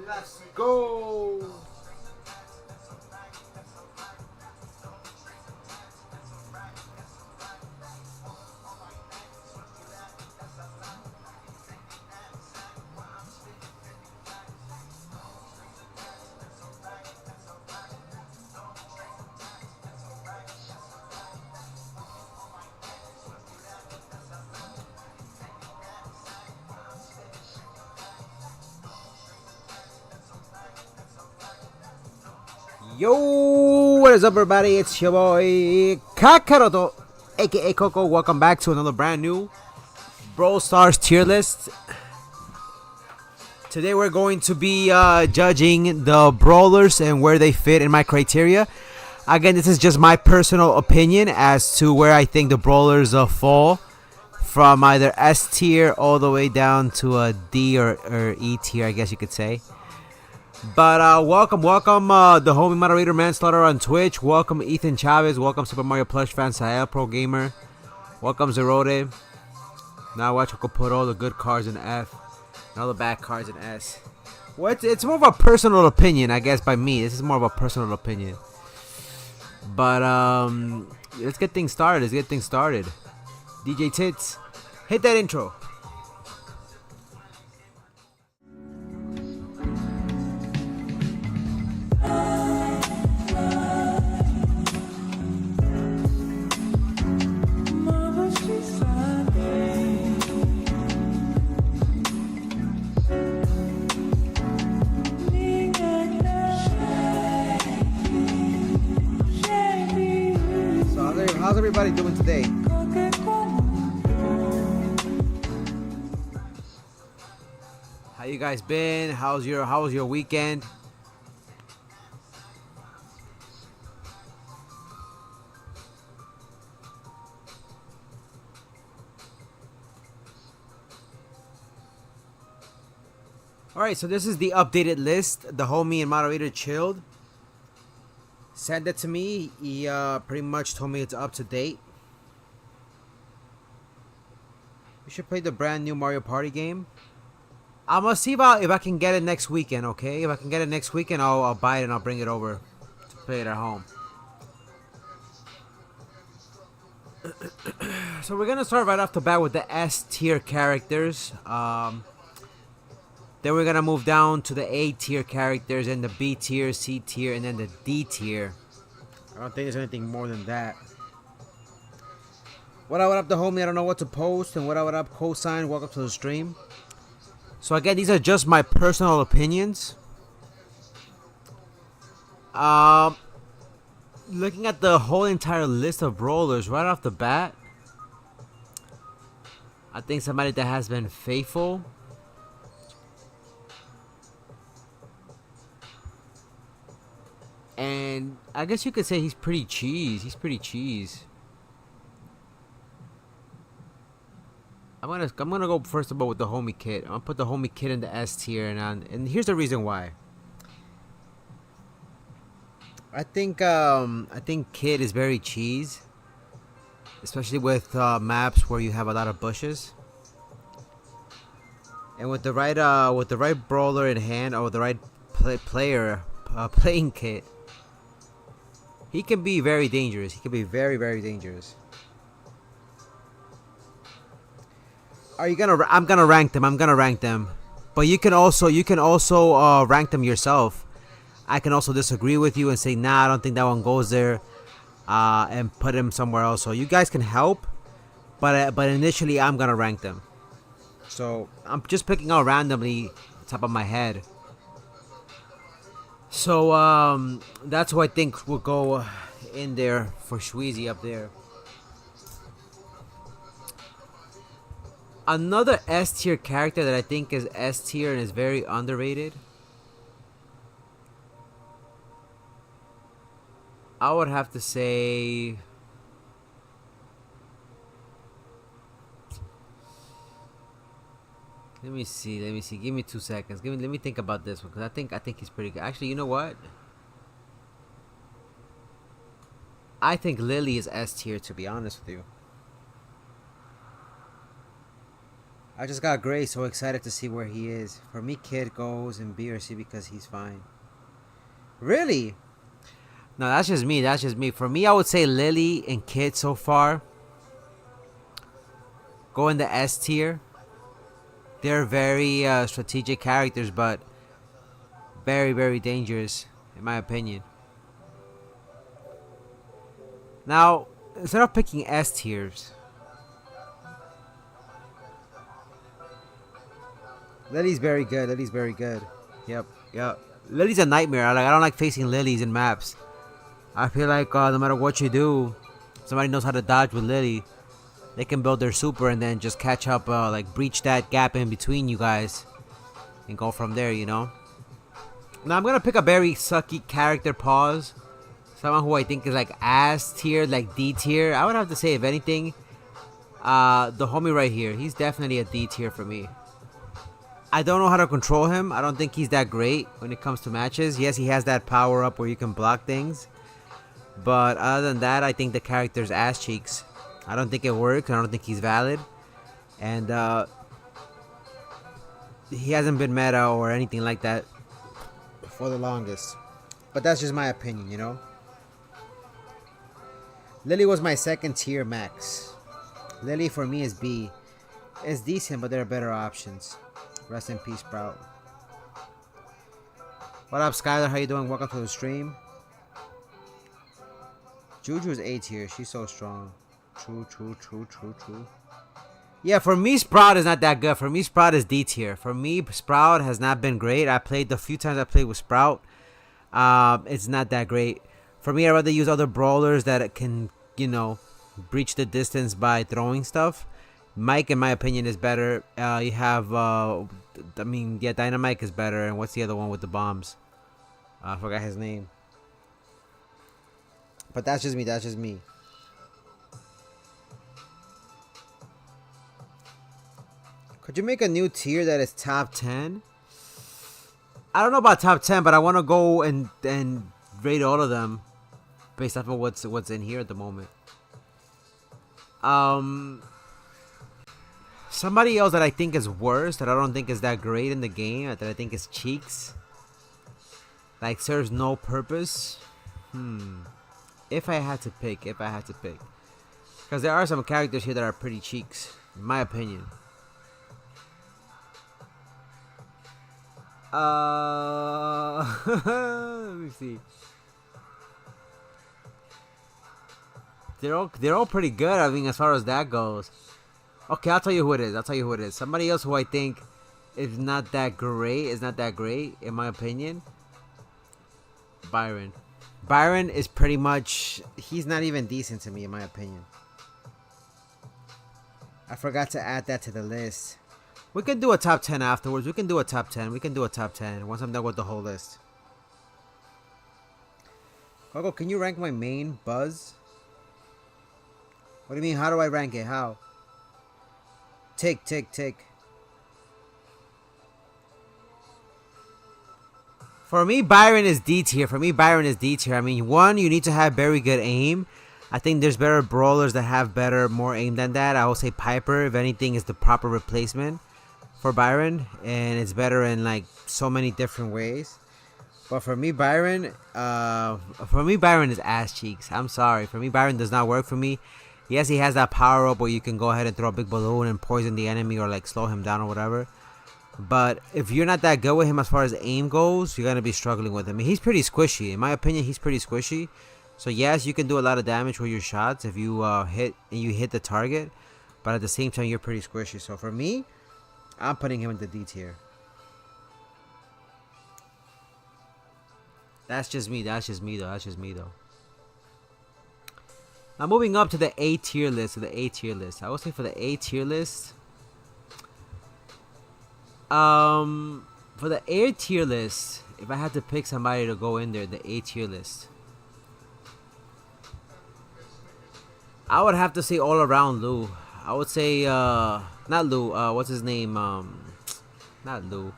Let's go. Yo, what is up, everybody? It's your boy Kokorito, aka Coco. Welcome back to another brand new Brawl Stars tier list. Today we're going to be judging the brawlers and where they fit in my criteria. Again, this is just my personal opinion as to where I think the brawlers fall from either S tier all the way down to a D or E tier, I guess you could say. But welcome, the homie moderator Manslaughter on Twitch. Welcome Ethan Chavez. Welcome Super Mario Plush fan Sael Pro Gamer. Welcome Zerode. Now watch, we could put all the good cards in F and all the bad cards in S. Well, it's more of a personal opinion, I guess, by me. This is more of a personal opinion. But let's get things started. DJ Tits, hit that intro. How's everybody doing today? How you guys been? How was your weekend? Alright, so this is the updated list. The homie and moderator Chilled sent it to me. He pretty much told me it's up to date. We should play the brand new Mario Party game. I'm gonna see about if I can get it next weekend, okay? If I can get it next weekend, I'll buy it and I'll bring it over to play it at home. So we're gonna start right off the bat with the S tier characters. Then we're gonna move down to the A tier characters and the B tier, C tier, and then the D tier. I don't think there's anything more than that. What up, the homie? I don't know what to post. And what up, cosign? Welcome to the stream. So again, these are just my personal opinions. Looking at the whole entire list of brawlers right off the bat, I think somebody that has been faithful. And I guess you could say he's pretty cheese. I'm gonna go first of all with the homie Kid. I'm gonna put the homie Kid in the S tier, and here's the reason why. I think Kid is very cheese, especially with maps where you have a lot of bushes. And with the right brawler in hand, or the right playing kit, he can be very dangerous. He can be very, very dangerous. Are you gonna? I'm gonna rank them. But you can also rank them yourself. I can also disagree with you and say, nah, I don't think that one goes there, and put him somewhere else. So you guys can help, but initially I'm gonna rank them. So I'm just picking out randomly, top of my head. So that's who I think will go in there for Shweezy up there. Another S tier character that I think is S tier and is very underrated, I would have to say let me see. Give me 2 seconds. Let me think about this one, because I think he's pretty good. Actually, you know what? I think Lily is S tier, to be honest with you. I just got Gray, so excited to see where he is. For me, Kid goes in B or C because he's fine. Really? No, that's just me. That's just me. For me, I would say Lily and Kid so far go in the S tier. They're very strategic characters, but very, very dangerous, in my opinion. Now, instead of picking S tiers, Lily's very good. Lily's very good. Yep, yep. Lily's a nightmare. I don't like facing Lilies in maps. I feel like no matter what you do, somebody knows how to dodge with Lily. They can build their super and then just catch up, like breach that gap in between you guys, and go from there. You know. Now I'm gonna pick a very sucky character. Pause. Someone who I think is like S tier, like D tier. I would have to say, if anything, the homie right here. He's definitely a D tier for me. I don't know how to control him. I don't think he's that great when it comes to matches. Yes, he has that power up where you can block things. But other than that, I think the character's ass cheeks. I don't think it works. I don't think he's valid. And he hasn't been meta or anything like that for the longest. But that's just my opinion, you know? Lily was my second tier max. Lily for me is B. It's decent, but there are better options. Rest in peace, Brawl. What up, Skylar? How you doing? Welcome to the stream. Juju's A tier. She's so strong. True. Yeah, for me, Sprout is not that good. For me, Sprout is D tier. For me, Sprout has not been great. I played the few times I played with Sprout. It's not that great. For me, I'd rather use other brawlers that can, you know, breach the distance by throwing stuff. Mike, in my opinion, is better. You have, Dynamite is better. And what's the other one with the bombs? I forgot his name. But that's just me. That's just me. Could you make a new tier that is top 10? I don't know about top 10, but I want to go and rate all of them based off of what's in here at the moment. Somebody else that I think is worse, that I don't think is that great in the game, that I think is Cheeks. Like, serves no purpose. If I had to pick. Because there are some characters here that are pretty Cheeks, in my opinion. Let me see. They're all pretty good, I mean, as far as that goes. Okay, I'll tell you who it is. Somebody else who I think is not that great, in my opinion. Byron. Byron is pretty much, he's not even decent to me, in my opinion. I forgot to add that to the list. We can do a top 10 afterwards. We can do a top 10 once I'm done with the whole list. Coco, can you rank my main Buzz? What do you mean? How do I rank it? How? Tick. For me, Byron is D tier. I mean, one, you need to have very good aim. I think there's better brawlers that have more aim than that. I will say Piper, if anything, is the proper replacement for Byron, and it's better in like so many different ways. But for me, Byron is ass cheeks. I'm sorry. For me, Byron does not work for me. Yes, he has that power up where you can go ahead and throw a big balloon and poison the enemy or like slow him down or whatever. But if you're not that good with him as far as aim goes, you're gonna be struggling with him. He's pretty squishy. In my opinion, he's pretty squishy. So yes, you can do a lot of damage with your shots if you hit the target, but at the same time, you're pretty squishy. So for me, I'm putting him in the D tier. That's just me though. Now moving up to the A tier list. I would say for the A tier list. For the A tier list, if I had to pick somebody to go in there, the A tier list, I would have to say all around Lou. I would say not Lou. What's his name? Not Lou.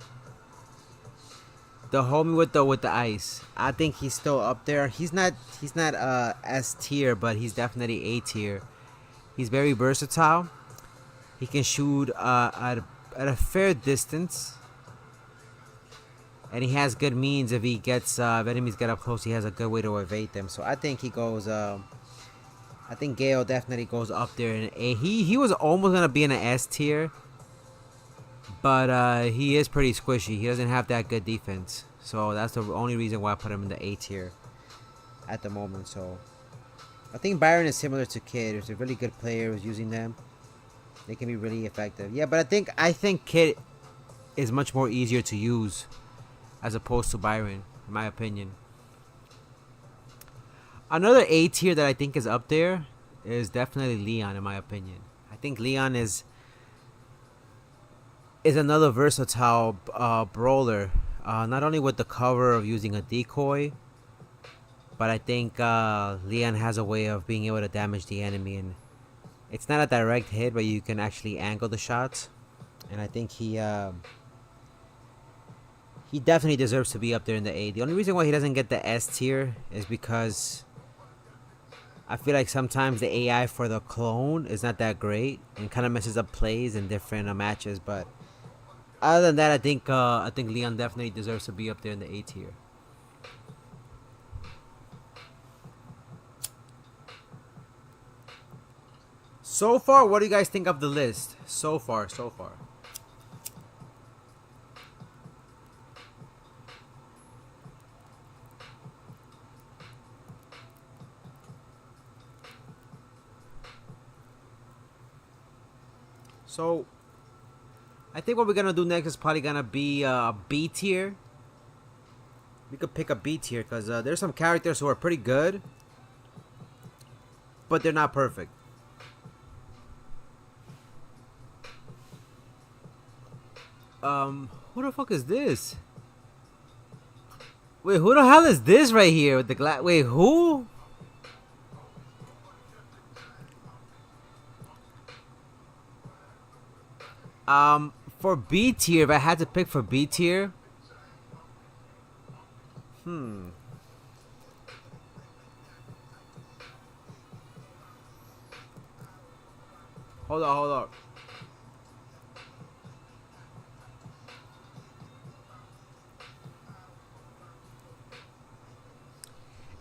The homie with the ice. I think he's still up there. He's not S tier, but he's definitely A tier. He's very versatile. He can shoot at a fair distance. And he has good means if he gets if enemies get up close. He has a good way to evade them. So I think he goes. I think Gale definitely goes up there in A. He was almost gonna be in an S tier, but he is pretty squishy. He doesn't have that good defense, so that's the only reason why I put him in the A tier at the moment. So I think Byron is similar to Kid. He's a really good player who's using them. They can be really effective. Yeah, but I think Kid is much more easier to use as opposed to Byron, in my opinion. Another A tier that I think is up there is definitely Leon, in my opinion. I think Leon is another versatile brawler. Not only with the cover of using a decoy, but I think Leon has a way of being able to damage the enemy, and it's not a direct hit, but you can actually angle the shots. And I think he definitely deserves to be up there in the A. The only reason why he doesn't get the S tier is because I feel like sometimes the AI for the clone is not that great and kind of messes up plays in different matches. But other than that, I think Leon definitely deserves to be up there in the A tier. So far, what do you guys think of the list? So far. So, I think what we're gonna do next is probably gonna be B tier. We could pick a B tier because there's some characters who are pretty good, but they're not perfect. Who the fuck is this? Wait, who the hell is this right here with the glass? Wait, who? For B tier, if I had to pick for B tier, hold on.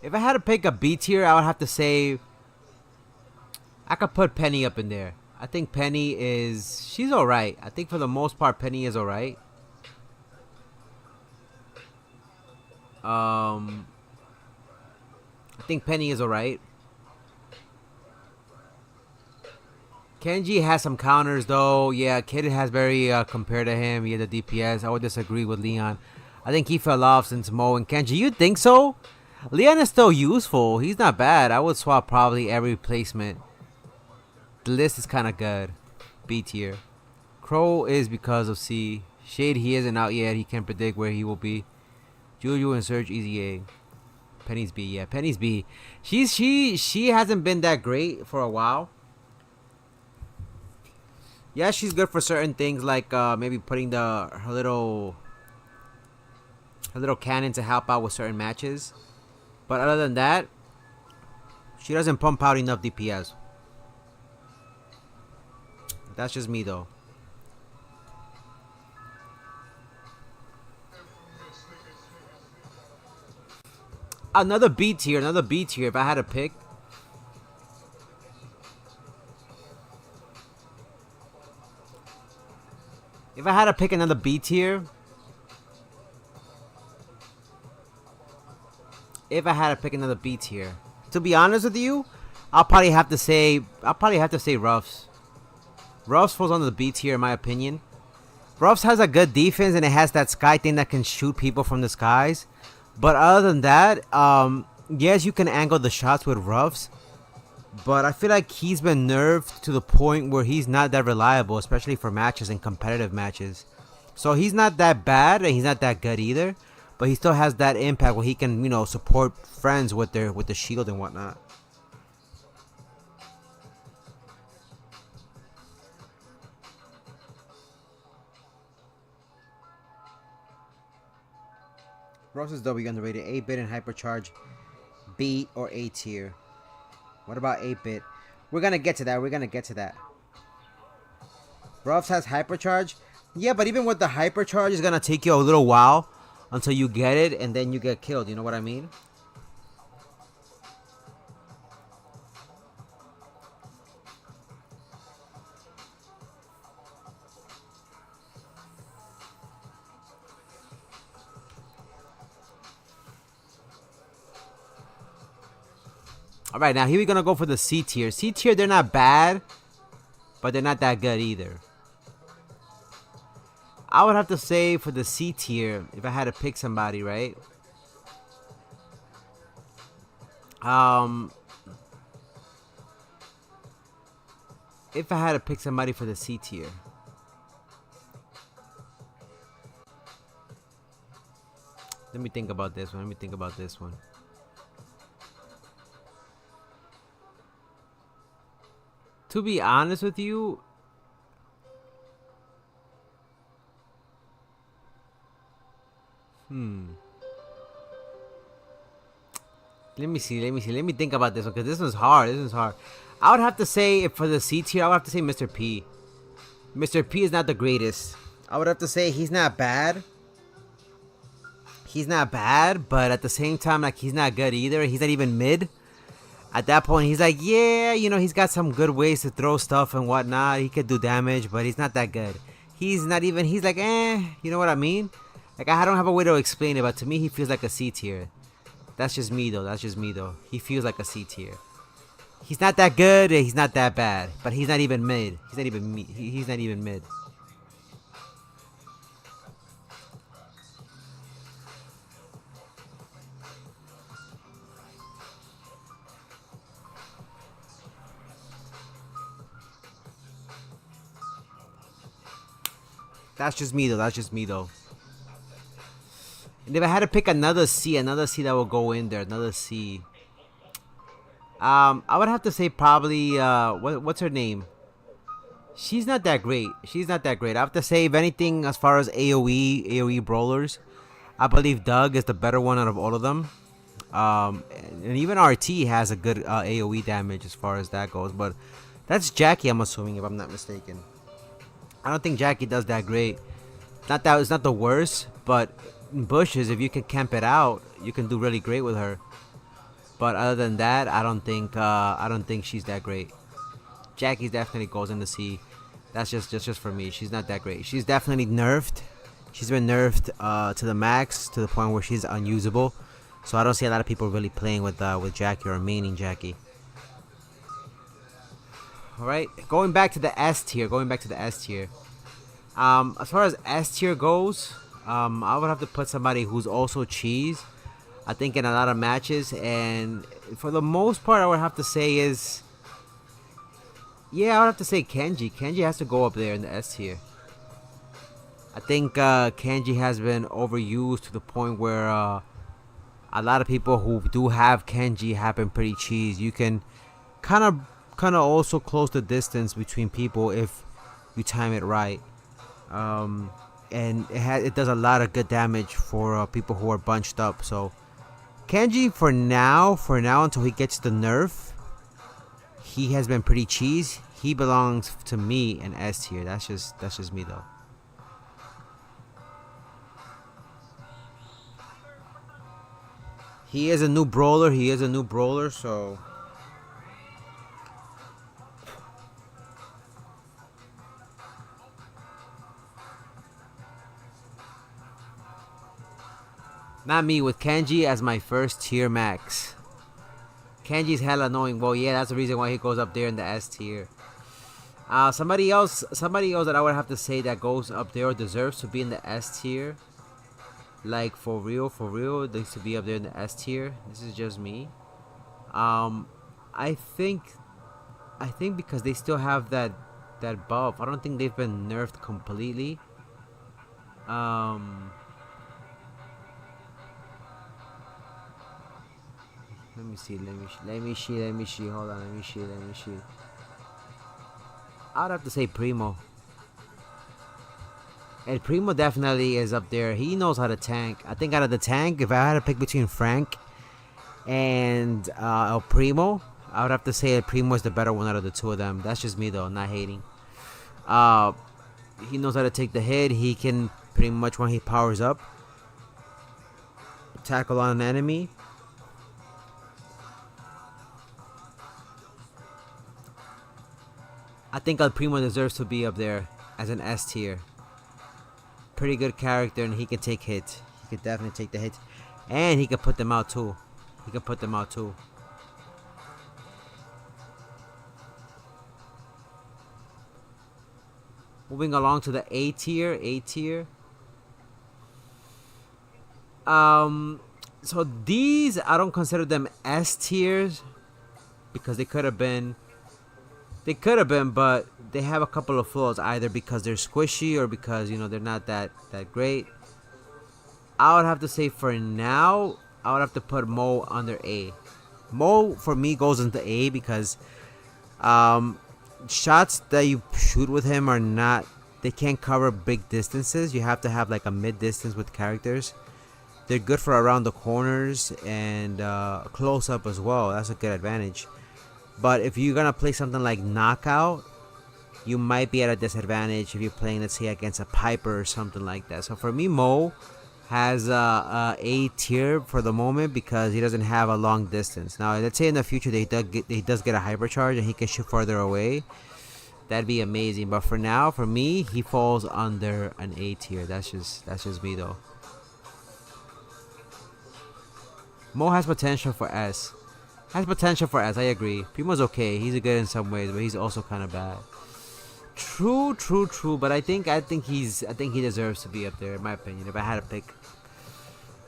If I had to pick a B tier, I would have to say I could put Penny up in there. I think Penny she's alright. I think for the most part, Penny is alright. I think Penny is alright. Kenji has some counters though. Yeah, Kid has very compared to him. He had the DPS. I would disagree with Leon. I think he fell off since Mo and Kenji. You think so? Leon is still useful. He's not bad. I would swap probably every placement. The list is kind of good. B tier. Crow is because of C. Shade, he isn't out yet. He can't predict where he will be. Juju and Surge, easy A. Penny's B. Yeah, Penny's B. She hasn't been that great for a while. Yeah, she's good for certain things like maybe putting her little cannon to help out with certain matches. But other than that, she doesn't pump out enough DPS. That's just me though. Another B tier if I had to pick. If I had to pick another B tier. To be honest with you, I'll probably have to say Ruffs. Ruffs falls under the B tier in my opinion. Ruffs has a good defense and it has that sky thing that can shoot people from the skies. But other than that, yes, you can angle the shots with Ruffs. But I feel like he's been nerfed to the point where he's not that reliable, especially for matches and competitive matches. So he's not that bad and he's not that good either. But he still has that impact where he can, support friends with the shield and whatnot. Ross is W underrated. 8-bit and hypercharge B or A tier. What about 8-bit? We're gonna get to that. Ruffs has hypercharge. Yeah, but even with the hypercharge, it's gonna take you a little while until you get it, and then you get killed. You know what I mean? Alright, now here we're gonna go for the C tier. C tier, they're not bad, but they're not that good either. I would have to say for the C tier, if I had to pick somebody, right? If I had to pick somebody for the C tier. Let me think about this one. To be honest with you, let me see. Let me think about this one, because this one's hard. I would have to say, for the C tier, I would have to say Mr. P. Mr. P is not the greatest. I would have to say he's not bad. He's not bad, but at the same time, like, he's not good either. He's not even mid. At that point, he's like, yeah, you know, he's got some good ways to throw stuff and whatnot. He could do damage, but he's not that good. He's not even, he's like, you know what I mean? Like, I don't have a way to explain it, but to me, he feels like a C tier. That's just me, though. He feels like a C tier. He's not that good, he's not that bad, but he's not even mid. He's not even mid. That's just me, though. And if I had to pick another C that will go in there, another C. I would have to say probably, what's her name? She's not that great. I have to say, if anything, as far as AoE brawlers, I believe Doug is the better one out of all of them. And even RT has a good AoE damage as far as that goes. But that's Jackie, I'm assuming, if I'm not mistaken. I don't think Jackie does that great. Not that it's not the worst, but in bushes, if you can camp it out, you can do really great with her. But other than that, I don't think she's that great. Jackie definitely goes in the C. That's just for me. She's not that great. She's definitely nerfed. She's been nerfed to the max, to the point where she's unusable. So I don't see a lot of people really playing with Jackie or maining Jackie. Alright, going back to the S tier. As far as S tier goes, I would have to put somebody who's also cheese. I think in a lot of matches, and for the most part, I would have to say is, yeah, I would have to say Kenji. Kenji has to go up there in the S tier. I think Kenji has been overused to the point where a lot of people who do have Kenji have been pretty cheese. You can kind of also close the distance between people if you time it right. And it does a lot of good damage for people who are bunched up. So Kenji, for now until he gets the nerf, he has been pretty cheese. He belongs to me in S tier. That's just me, though. He is a new brawler. So not me, with Kenji as my first tier max. Kenji's hella annoying. Well, yeah, that's the reason why he goes up there in the S tier. Somebody else that I would have to say that goes up there or deserves to be in the S tier. Like, for real, needs to be up there in the S tier. This is just me. I think because they still have that buff. I don't think they've been nerfed completely. Let me see. Hold on, let me see. I'd have to say Primo. And Primo definitely is up there. He knows how to tank. I think out of the tank, if I had to pick between Frank and El Primo, I would have to say El Primo is the better one out of the two of them. That's just me, though, not hating. He knows how to take the hit. He can pretty much, when he powers up, tackle on an enemy. I think El Primo deserves to be up there as an S tier. Pretty good character, and he can take hits. He can definitely take the hits, and he can put them out too. He can put them out too. Moving along to the A tier. A tier. So these, I don't consider them S tiers because they could have been. They could have been, but they have a couple of flaws, either because they're squishy or because, you know, they're not that great. I would have to say for now, I would have to put Mo under A. Mo for me goes into A because shots that you shoot with him are not, they can't cover big distances. You have to have like a mid distance with characters. They're good for around the corners and close up as well. That's a good advantage. But if you're gonna play something like Knockout, you might be at a disadvantage if you're playing, let's say, against a Piper or something like that. So for me, Mo has A tier for the moment because he doesn't have a long distance. Now, let's say in the future he does get a hypercharge and he can shoot further away. That'd be amazing. But for now, for me, he falls under an A tier. That's just me though. Mo has potential for S. Has potential for S, I agree. Primo's okay. He's good in some ways, but he's also kind of bad. True. But I think he deserves to be up there, in my opinion, if I had to pick.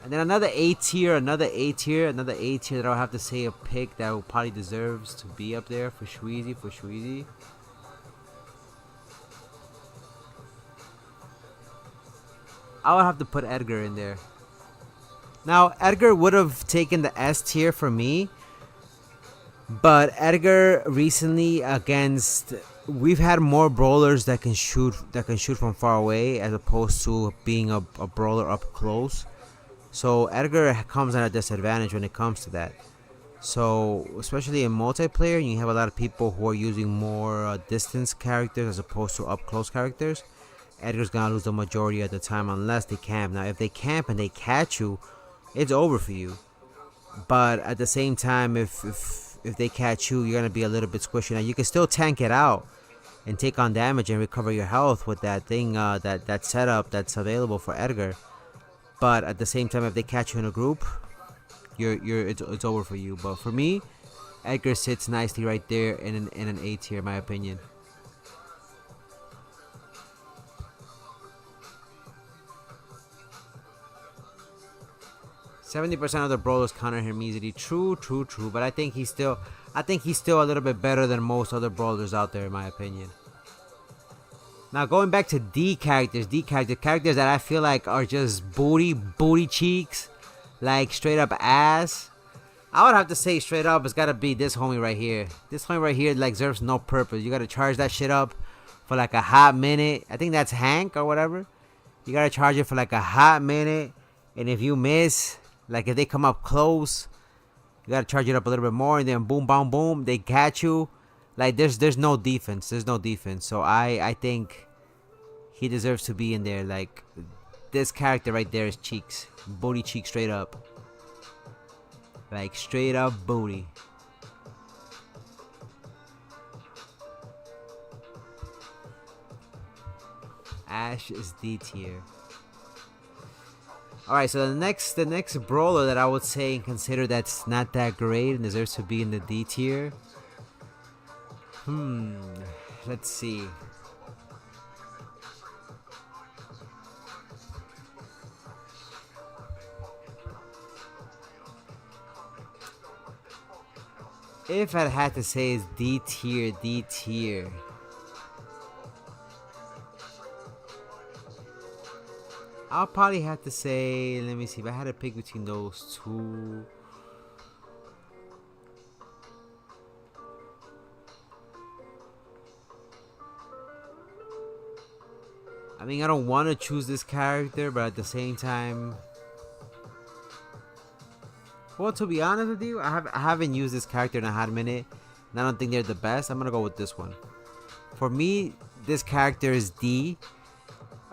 And then another A tier that I'll have to say a pick that probably deserves to be up there for Shweezy. I would have to put Edgar in there. Now, Edgar would have taken the S tier for me. But Edgar recently we've had more brawlers that can shoot from far away as opposed to being a brawler up close. So Edgar comes at a disadvantage when it comes to that. So especially in multiplayer, you have a lot of people who are using more distance characters as opposed to up close characters. Edgar's gonna lose the majority of the time unless they camp. Now if they camp and they catch you, it's over for you. But at the same time, if they catch you, you're gonna be a little bit squishy. Now you can still tank it out and take on damage and recover your health with that thing, that setup that's available for Edgar. But at the same time, if they catch you in a group, it's over for you. But for me, Edgar sits nicely right there in an A tier, in my opinion. %70 of the brawlers counter him easily. True. But I think he's still a little bit better than most other brawlers out there, in my opinion. Now going back to D characters that I feel like are just booty cheeks, like straight up ass. I would have to say straight up, it's gotta be this homie right here. This homie right here like serves no purpose. You gotta charge that shit up for like a hot minute. I think that's Hank or whatever. You gotta charge it for like a hot minute, and if you miss, like if they come up close, you gotta charge it up a little bit more, and then boom, boom, boom, they catch you. Like there's no defense. So I think he deserves to be in there. Like this character right there is cheeks, booty cheek, straight up, like straight up booty. Ash is D tier. Alright, so the next brawler that I would say and consider that's not that great and deserves to be in the D tier. Let's see. If I had to say it's D tier. I'll probably have to say, let me see, if I had to pick between those two. I mean, I don't want to choose this character, but at the same time, well, to be honest with you, I haven't used this character in a hot minute, and I don't think they're the best. I'm gonna go with this one. For me, this character is D.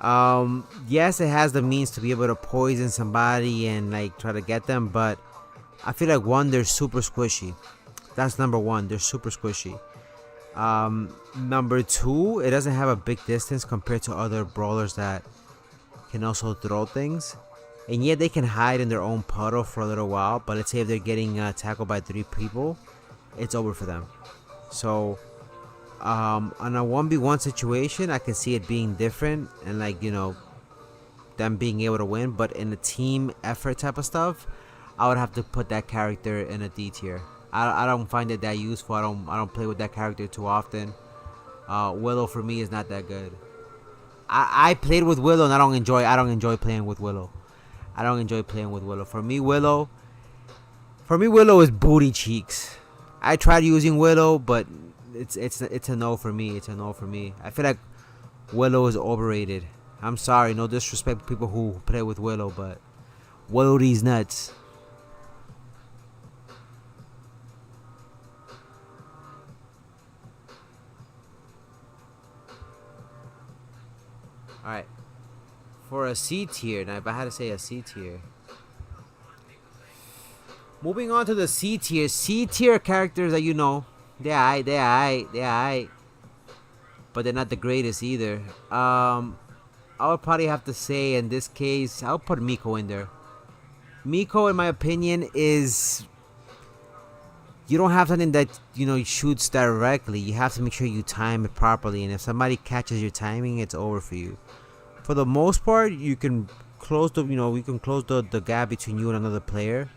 Yes, it has the means to be able to poison somebody and like try to get them, but I feel like one, they're super squishy. That's number one. They're super squishy. Number two, it doesn't have a big distance compared to other brawlers that can also throw things. And yet they can hide in their own puddle for a little while. But let's say if they're getting tackled by 3 people, it's over for them. So on a 1v1 situation, I can see it being different and like, you know, them being able to win. But in a team effort type of stuff, I would have to put that character in a D tier. I don't find it that useful. I don't play with that character too often. Willow for me is not that good. I played with Willow and I don't enjoy playing with Willow. I don't enjoy playing with Willow. For me Willow is booty cheeks. I tried using Willow, but it's a no for me. It's a no for me. I feel like Willow is overrated. I'm sorry, no disrespect to people who play with Willow, but Willow these nuts. Alright. For a C tier, now if I had to say a C tier. Moving on to the C tier characters that you know. They're aight. But they're not the greatest either. I would probably have to say in this case, I'll put Miko in there. Miko, in my opinion, is... You don't have something that, you know, shoots directly. You have to make sure you time it properly. And if somebody catches your timing, it's over for you. For the most part, you can close the gap between you and another player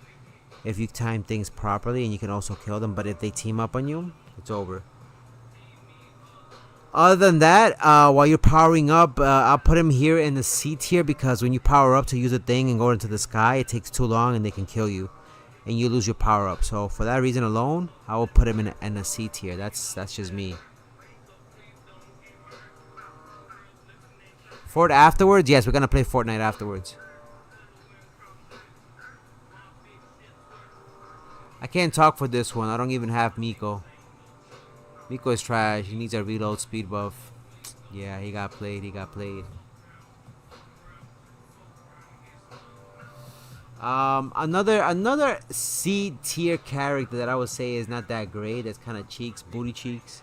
if you time things properly, and you can also kill them. But if they team up on you, it's over. Other than that, while you're powering up, I'll put him here in the C tier because when you power up to use a thing and go into the sky, it takes too long and they can kill you. And you lose your power up. So for that reason alone, I will put him in a C tier. That's just me. Fort afterwards? Yes, we're gonna play Fortnite afterwards. I can't talk for this one. I don't even have Miko. Miko is trash. He needs a reload speed buff. Yeah, he got played. Another C tier character that I would say is not that great. That's kind of cheeks, booty cheeks.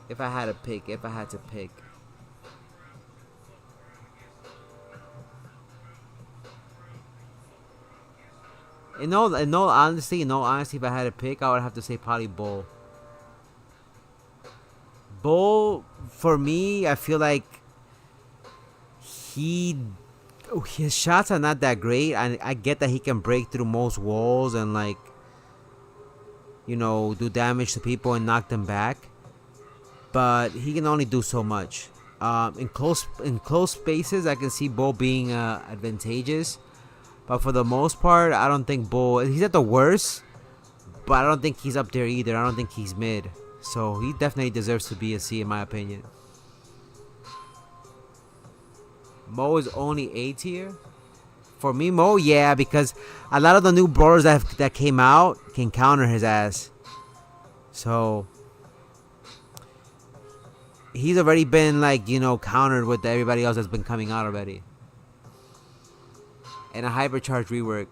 If I had to pick. In all honesty, if I had to pick, I would have to say probably Bull. Bull, for me, I feel like his shots are not that great. I get that he can break through most walls and like, you know, do damage to people and knock them back, but he can only do so much. In close spaces, I can see Bull being advantageous, but for the most part, I don't think Bull. He's at the worst, but I don't think he's up there either. I don't think he's mid, so he definitely deserves to be a C in my opinion. Mo is only A tier. For me, Mo, yeah, because a lot of the new brawlers that came out can counter his ass. So he's already been like, you know, countered with everybody else that's been coming out already. And a hypercharge rework.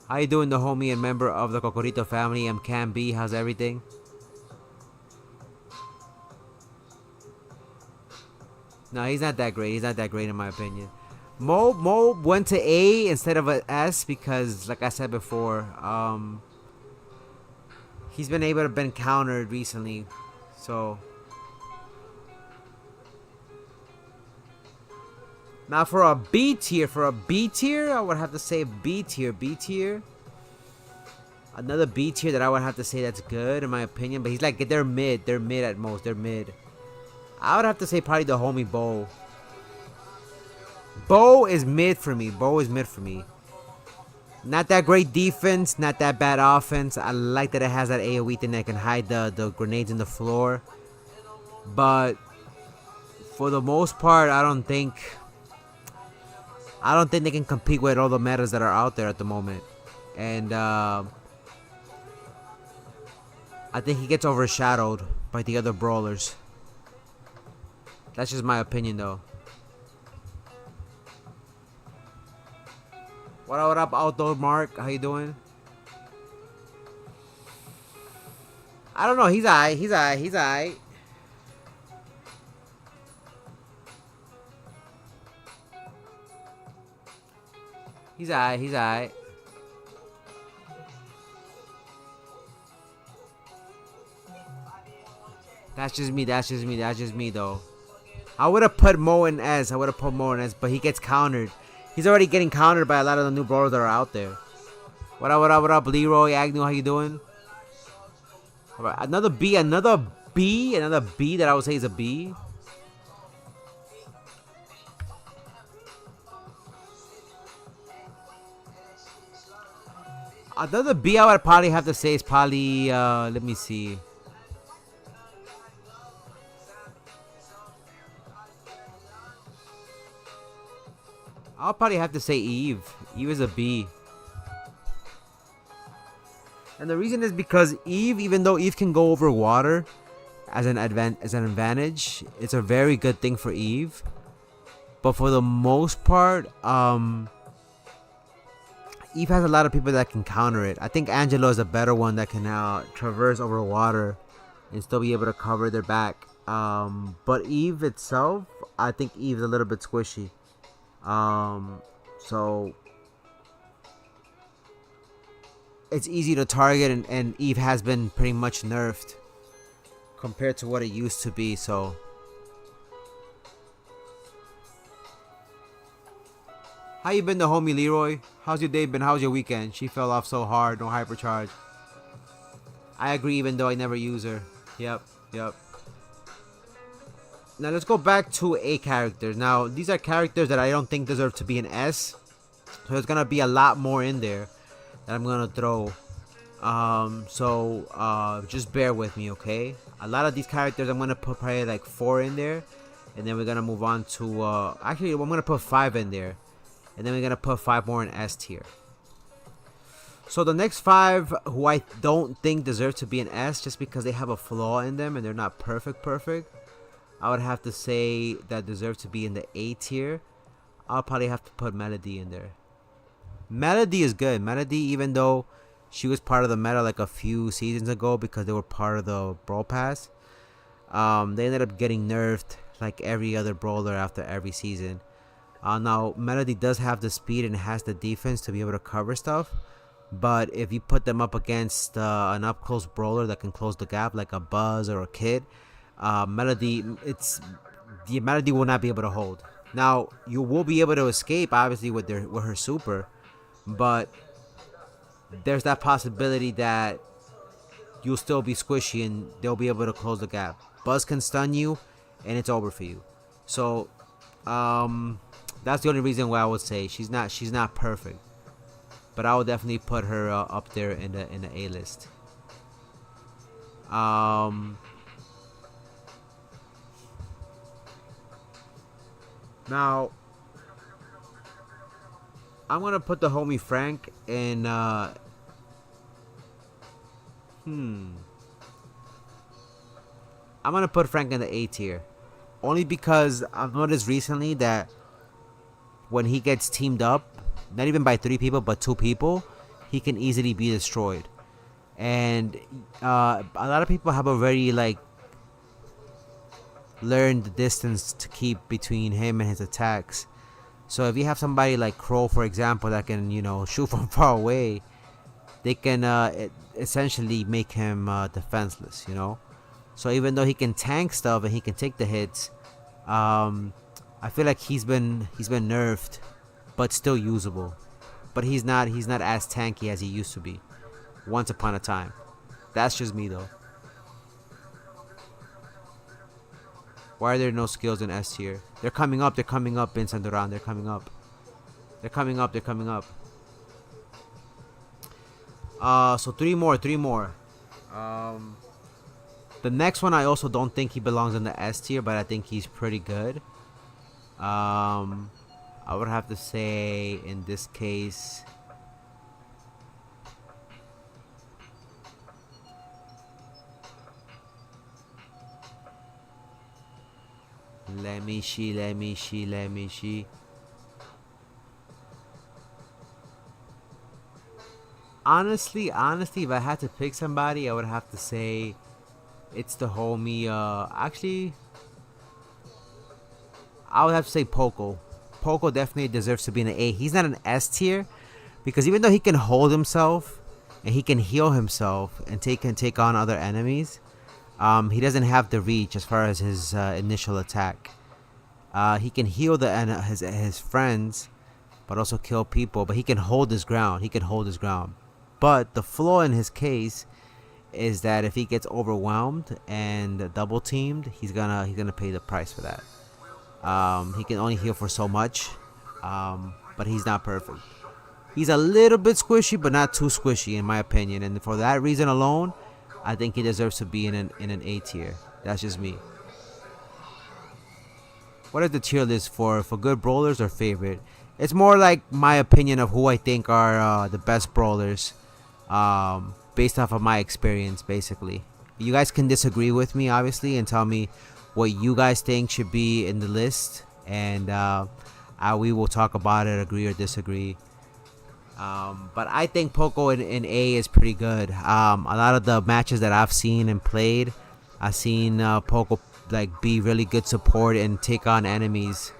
How you doing, the homie and member of the Kokorito family? I'm Cam B. How's everything? No, he's not that great. He's not that great in my opinion. Mo went to A instead of an S because, like I said before, he's been able to been countered recently. So now for a B tier, I would have to say B tier. Another B tier that I would have to say that's good in my opinion, but he's like, they're mid at most. They're mid. I would have to say probably the homie Bo. Bo is mid for me. Not that great defense, not that bad offense. I like that it has that AoE thing that can hide the grenades in the floor. But for the most part, I don't think they can compete with all the metas that are out there at the moment. And I I think he gets overshadowed by the other brawlers. That's just my opinion, though. What up, Outdoor Mark? How you doing? I don't know. He's alright. He's alright. He's alright. He's alright. He's alright. That's just me. That's just me. That's just me, though. I would have put Mo in S. I would have put Mo in S, but he gets countered. He's already getting countered by a lot of the new brawlers that are out there. What up, what up, what up, Leroy Agnew? How you doing? All right, another B that I would say is a B. Another B I would probably have to say is probably, let me see. I'll probably have to say Eve. Eve is a B. And the reason is because Eve, even though Eve can go over water as an advantage, it's a very good thing for Eve. But for the most part, Eve has a lot of people that can counter it. I think Angelo is a better one that can traverse over water and still be able to cover their back. But Eve itself, I think Eve's a little bit squishy. So it's easy to target, and Eve has been pretty much nerfed compared to what it used to be. So how you been, the homie Leroy? How's your day been? How's your weekend? She fell off so hard. No hypercharge. I agree, even though I never use her. Yep. Now let's go back to A characters. Now these are characters that I don't think deserve to be an S. So there's gonna be a lot more in there that I'm gonna throw. Just bear with me, okay? A lot of these characters I'm gonna put probably like 4 in there, and then we're gonna move on to actually I'm gonna put 5 in there, and then we're gonna put 5 more in S tier. So the next 5 who I don't think deserve to be an S just because they have a flaw in them and they're not perfect, I would have to say that deserve to be in the A tier. I'll probably have to put Melody in there. Melody is good. Melody, even though she was part of the meta like a few seasons ago because they were part of the Brawl Pass, they ended up getting nerfed like every other brawler after every season. Now Melody does have the speed and has the defense to be able to cover stuff, but if you put them up against an up close brawler that can close the gap like a Buzz or a Kid, Melody will not be able to hold. Now you will be able to escape obviously with her super, but there's that possibility that you'll still be squishy and they'll be able to close the gap. Buzz can stun you and it's over for you. So that's the only reason why I would say she's not perfect, but I would definitely put her up there in the A list. Now, I'm gonna put the homie Frank in. I'm gonna put Frank in the A tier, only because I've noticed recently that when he gets teamed up, not even by 3 people but 2 people, he can easily be destroyed. And a lot of people have already learned the distance to keep between him and his attacks. So if you have somebody like Crow, for example, that can shoot from far away, they can essentially make him defenseless. So even though he can tank stuff and he can take the hits, I feel like he's been nerfed, but still usable. But he's not as tanky as he used to be once upon a time. That's just me though. Why are there no skills in S tier? They're coming up, Vincent Duran. They're coming up. So 3 more. The next one I also don't think he belongs in the S tier, but I think he's pretty good. I would have to say in this case, Let me see. Honestly, if I had to pick somebody, I would have to say it's the homie. Actually, I would have to say Poco. Poco definitely deserves to be an A. He's not an S tier because even though he can hold himself and he can heal himself and can take on other enemies, he doesn't have the reach as far as his initial attack. He can heal his friends, but also kill people. But he can hold his ground. But the flaw in his case is that if he gets overwhelmed and double teamed, he's gonna pay the price for that. He can only heal for so much, but he's not perfect. He's a little bit squishy, but not too squishy in my opinion. And for that reason alone, I think he deserves to be in an A tier. That's just me. What is the tier list for good brawlers or favorite? It's more like my opinion of who I think are the best brawlers, based off of my experience, basically. You guys can disagree with me, obviously, and tell me what you guys think should be in the list, and we will talk about it, agree or disagree. But I think Poco in A is pretty good. A lot of the matches that I've seen and played, I've seen Poco like be really good support and take on enemies.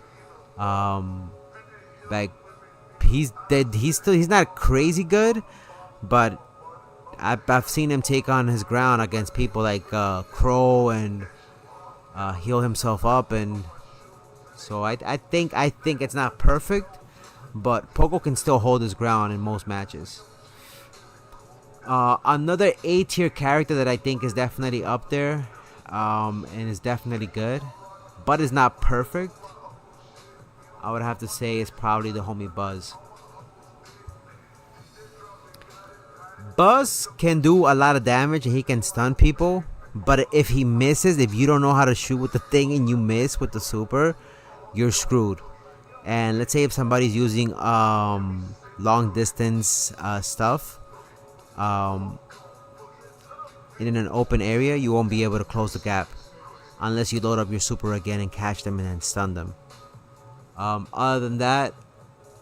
Like he's not crazy good, but I've seen him take on his ground against people like Crow and heal himself up, and so I think it's not perfect, but Poco can still hold his ground in most matches. Another A tier character that I think is definitely up there, and is definitely good, but is not perfect, I would have to say is probably the homie Buzz. Buzz can do a lot of damage and he can stun people, but if he misses, if you don't know how to shoot with the thing and you miss with the super, you're screwed. And let's say if somebody's using long distance stuff in an open area, you won't be able to close the gap unless you load up your super again and catch them and then stun them. Other than that,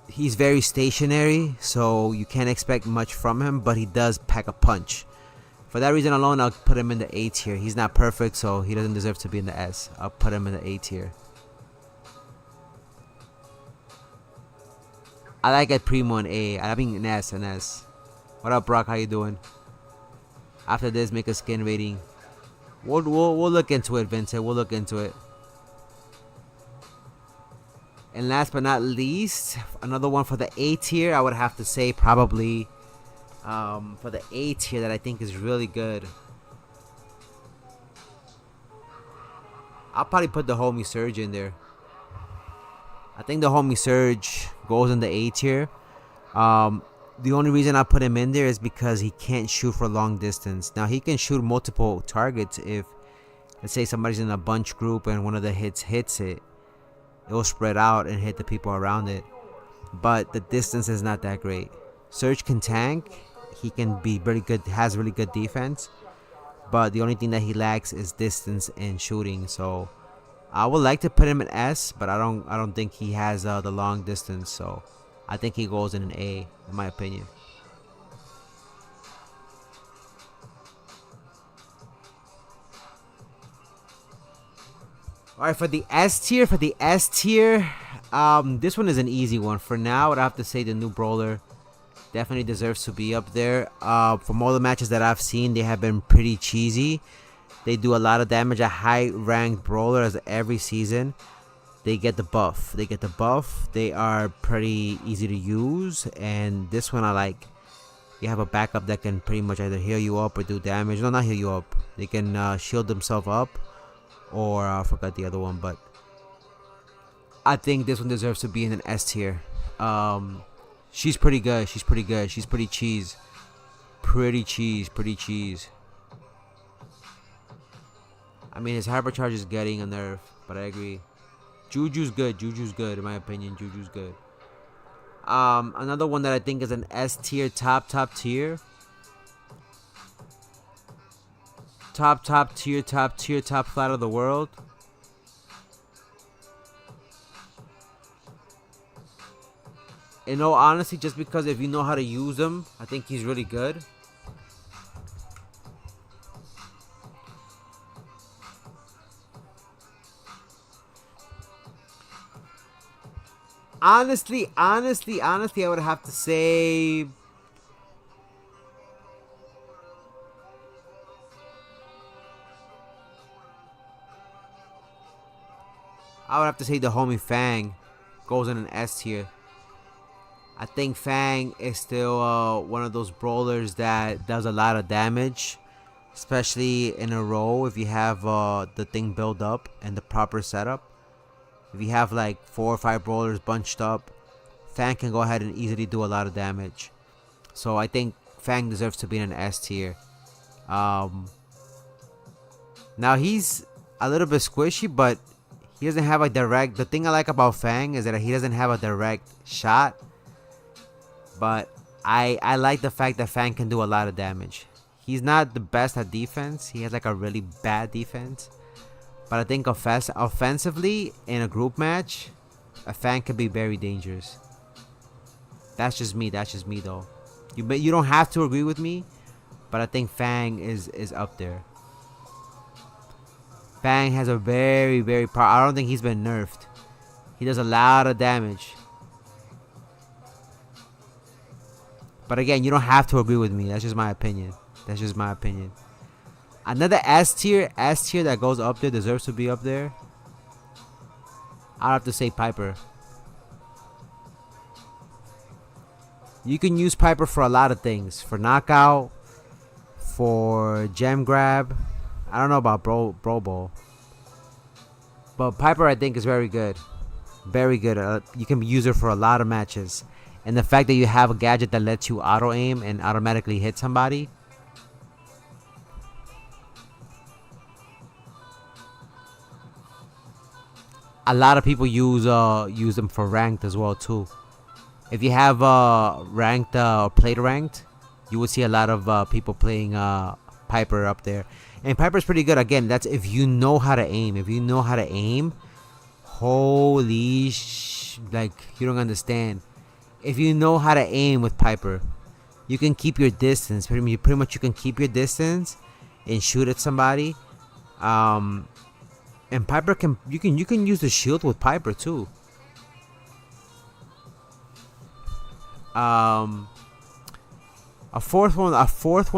he's very stationary, so you can't expect much from him, but he does pack a punch. For that reason alone, I'll put him in the A tier. He's not perfect, so he doesn't deserve to be in the S. I'll put him in the A tier. I like it Primo in A. I mean an S. What up, Brock? How you doing? After this, make a skin rating. We'll look into it, Vincent. We'll look into it. And last but not least, another one for the A tier, I would have to say probably for the A tier that I think is really good. I'll probably put the homie Surge in there. I think the homie Surge goes in the A tier. The only reason I put him in there is because he can't shoot for long distance. Now he can shoot multiple targets if, let's say, somebody's in a bunch group and one of the hits it. It will spread out and hit the people around it, but the distance is not that great. Surge can tank. He can be really good. Has really good defense, but the only thing that he lacks is distance and shooting. So I would like to put him in S, but I don't think he has the long distance. So I think he goes in an A, in my opinion. Alright, for the S tier, this one is an easy one. For now, I'd have to say the new Brawler definitely deserves to be up there. From all the matches that I've seen, they have been pretty cheesy. They do a lot of damage. A high-ranked Brawler as every season. They get the buff. They are pretty easy to use, and this one I like. You have a backup that can pretty much either heal you up or do damage. No, not heal you up. They can shield themselves up. Or I forgot the other one, but I think this one deserves to be in an S tier. She's pretty good. She's pretty cheese. Pretty cheese. I mean, his hypercharge is getting a nerf, but I agree. Juju's good in my opinion. Juju's good. Another one that I think is an S tier, top tier. Top flat of the world. In all honesty, just because if you know how to use him, I think he's really good. Honestly, I would have to say the homie Fang goes in an S tier. I think Fang is still one of those brawlers that does a lot of damage, especially in a row if you have the thing built up and the proper setup. If you have like 4 or 5 brawlers bunched up, Fang can go ahead and easily do a lot of damage. So I think Fang deserves to be in an S tier. Now he's a little bit squishy, but he doesn't have a direct. The thing I like about Fang is that he doesn't have a direct shot. But I like the fact that Fang can do a lot of damage. He's not the best at defense. He has like a really bad defense. But I think offensively in a group match, a Fang can be very dangerous. That's just me though. You don't have to agree with me, but I think Fang is up there. Fang has a very, very I don't think he's been nerfed. He does a lot of damage. But again, you don't have to agree with me. That's just my opinion. Another S tier that goes up there, deserves to be up there. I'd have to say Piper. You can use Piper for a lot of things. For knockout, for gem grab. I don't know about Brawl Ball. But Piper I think is very good. Very good. You can use her for a lot of matches. And the fact that you have a gadget that lets you auto aim and automatically hit somebody. A lot of people use them for ranked as well too. If you have ranked or played ranked, you will see a lot of people playing Piper up there. And Piper's pretty good. Again, that's if you know how to aim. Holy like you don't understand. If you know how to aim with Piper, you can keep your distance. Pretty much you can keep your distance and shoot at somebody. And Piper you can use the shield with Piper too. A fourth one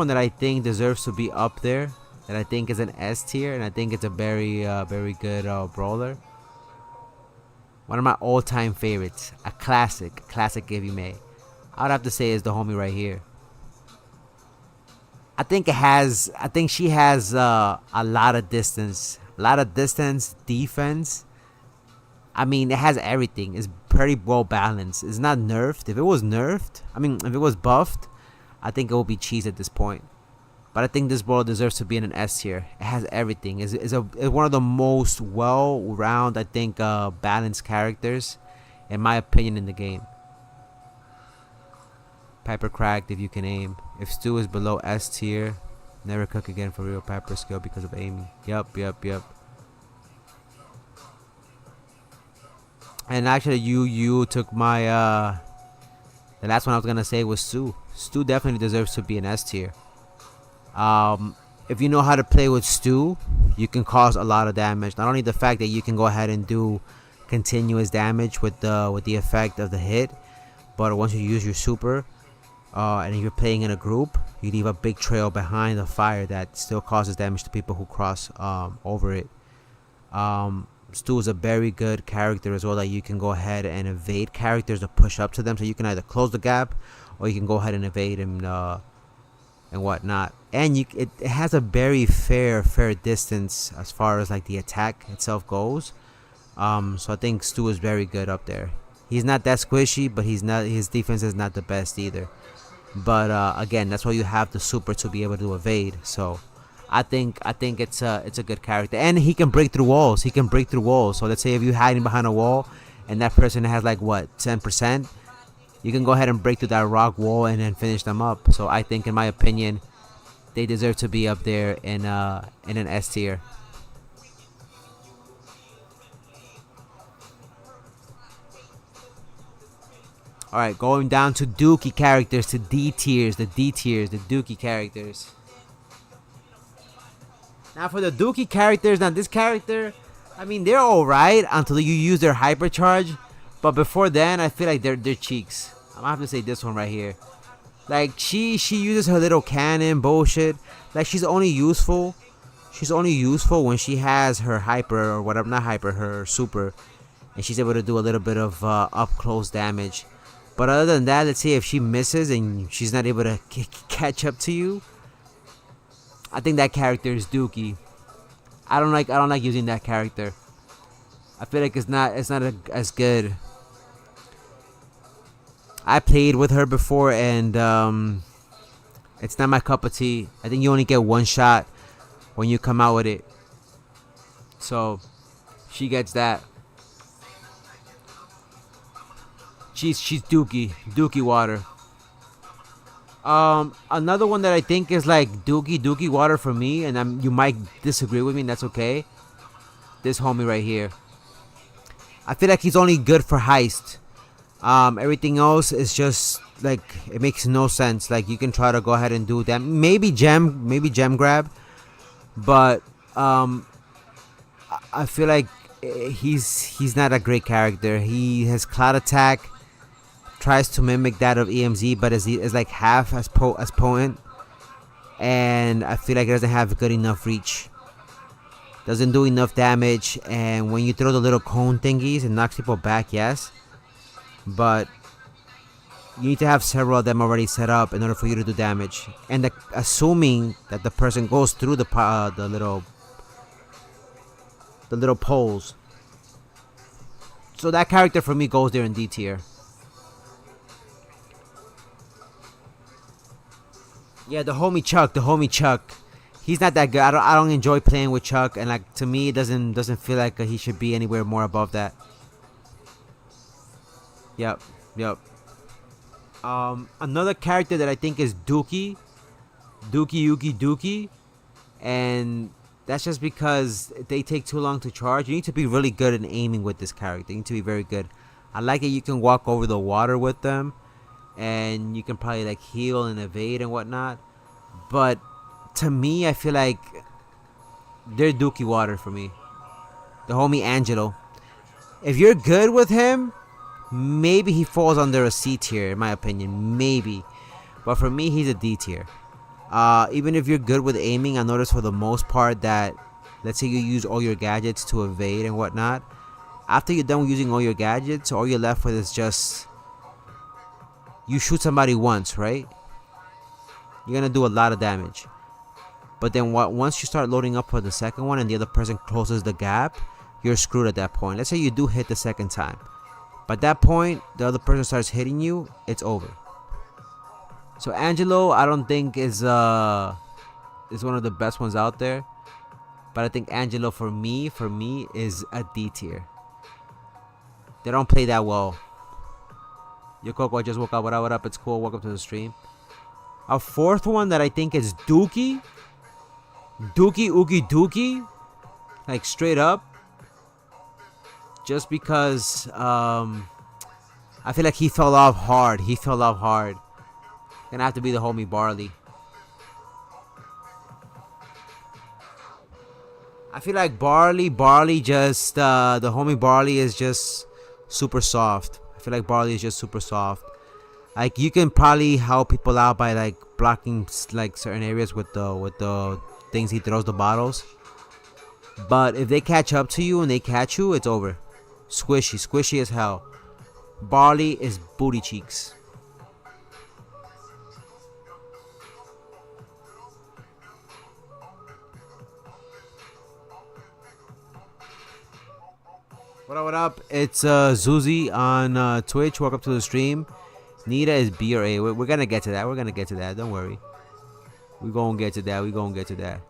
that I think deserves to be up there, that I think is an S tier, and I think it's a very very good brawler. One of my all-time favorites, a classic if you may. I would have to say is the homie right here. I think she has a lot of distance, defense. I mean, it has everything. It's pretty well balanced. It's not nerfed. If it was buffed, I think it would be cheese at this point. But I think this brawler deserves to be in an S tier. It has everything. It's one of the most well-rounded, I think, balanced characters, in my opinion, in the game. Piper cracked if you can aim. If Stu is below S tier, never cook again for real. Piper skill because of aiming. Yup. And actually, you took my the last one I was gonna say was Stu. Stu definitely deserves to be an S tier. If you know how to play with Stu, you can cause a lot of damage. Not only the fact that you can go ahead and do continuous damage with the effect of the hit, but once you use your super, and if you're playing in a group, you leave a big trail behind the fire that still causes damage to people who cross over it. Stu is a very good character as well, that you can go ahead and evade characters to push up to them, so you can either close the gap or you can go ahead and evade him and whatnot. And it has a very fair distance as far as like the attack itself goes. So I think Stu is very good up there. He's not that squishy, but his defense is not the best either. But again, that's why you have the super to be able to evade. So I think it's a good character, and he can break through walls. So let's say if you're hiding behind a wall and that person has like what 10%, you can go ahead and break through that rock wall and then finish them up. So I think, in my opinion, they deserve to be up there in an S tier. Alright, going down to Dookie characters, to D tiers, the D tiers, the Dookie characters. Now for the Dookie characters, now this character, I mean, they're alright until you use their hypercharge. But before then, I feel like they're cheeks. I'm gonna have to say this one right here. Like, she uses her little cannon bullshit. Like, she's only useful when she has her hyper, or whatever, not hyper, her super. And she's able to do a little bit of up close damage. But other than that, let's say if she misses and she's not able to catch up to you, I think that character is Dookie. I don't like using that character. I feel like it's not as good. I played with her before, and it's not my cup of tea. I think you only get one shot when you come out with it. So she gets that. She's Dookie water. Another one that I think is like Dookie water for me, and you might disagree with me, and that's okay. This homie right here. I feel like he's only good for heist. Everything else is just like, it makes no sense. Like, you can try to go ahead and do that. Maybe gem grab, but I feel like he's not a great character. He has cloud attack. Tries to mimic that of EMZ, but is like half as potent, and I feel like it doesn't have good enough reach. Doesn't do enough damage, and when you throw the little cone thingies, it knocks people back, yes, but you need to have several of them already set up in order for you to do damage. And assuming that the person goes through the little poles. So that character for me goes there in D tier. Yeah, the homie Chuck. He's not that good. I don't enjoy playing with Chuck, and like, to me, it doesn't feel like he should be anywhere more above that. Yep. Another character that I think is Dookie, and that's just because they take too long to charge. You need to be really good at aiming with this character. You need to be very good. I like it. You can walk over the water with them, and you can probably like heal and evade and whatnot. But to me, I feel like they're Dookie water for me. The homie Angelo. If you're good with him, maybe he falls under a C tier, in my opinion. Maybe. But for me, he's a D tier. Even if you're good with aiming, I notice for the most part that, let's say you use all your gadgets to evade and whatnot. After you're done using all your gadgets, all you're left with is just, you shoot somebody once, right? You're gonna do a lot of damage. But then once you start loading up for the second one and the other person closes the gap, you're screwed at that point. Let's say you do hit the second time. But at that point, the other person starts hitting you, it's over. So Angelo, I don't think is one of the best ones out there. But I think Angelo for me is a D tier. They don't play that well. Yo, Coco, I just woke up. What up? It's cool. Welcome to the stream. A fourth one that I think is Dookie. Dookie. Like, straight up. Just because I feel like he fell off hard. Gonna have to be the homie Barley. I feel like Barley just the homie Barley is just super soft. I feel like Barley is just super soft. Like, you can probably help people out by like blocking like certain areas with the things he throws, the bottles. But if they catch up to you and they catch you, it's over. Squishy as hell. Barley is booty cheeks. What up? It's Zuzi on Twitch. Welcome to the stream. Nita is B or A. We're gonna get to that. Don't worry. We're gonna get to that.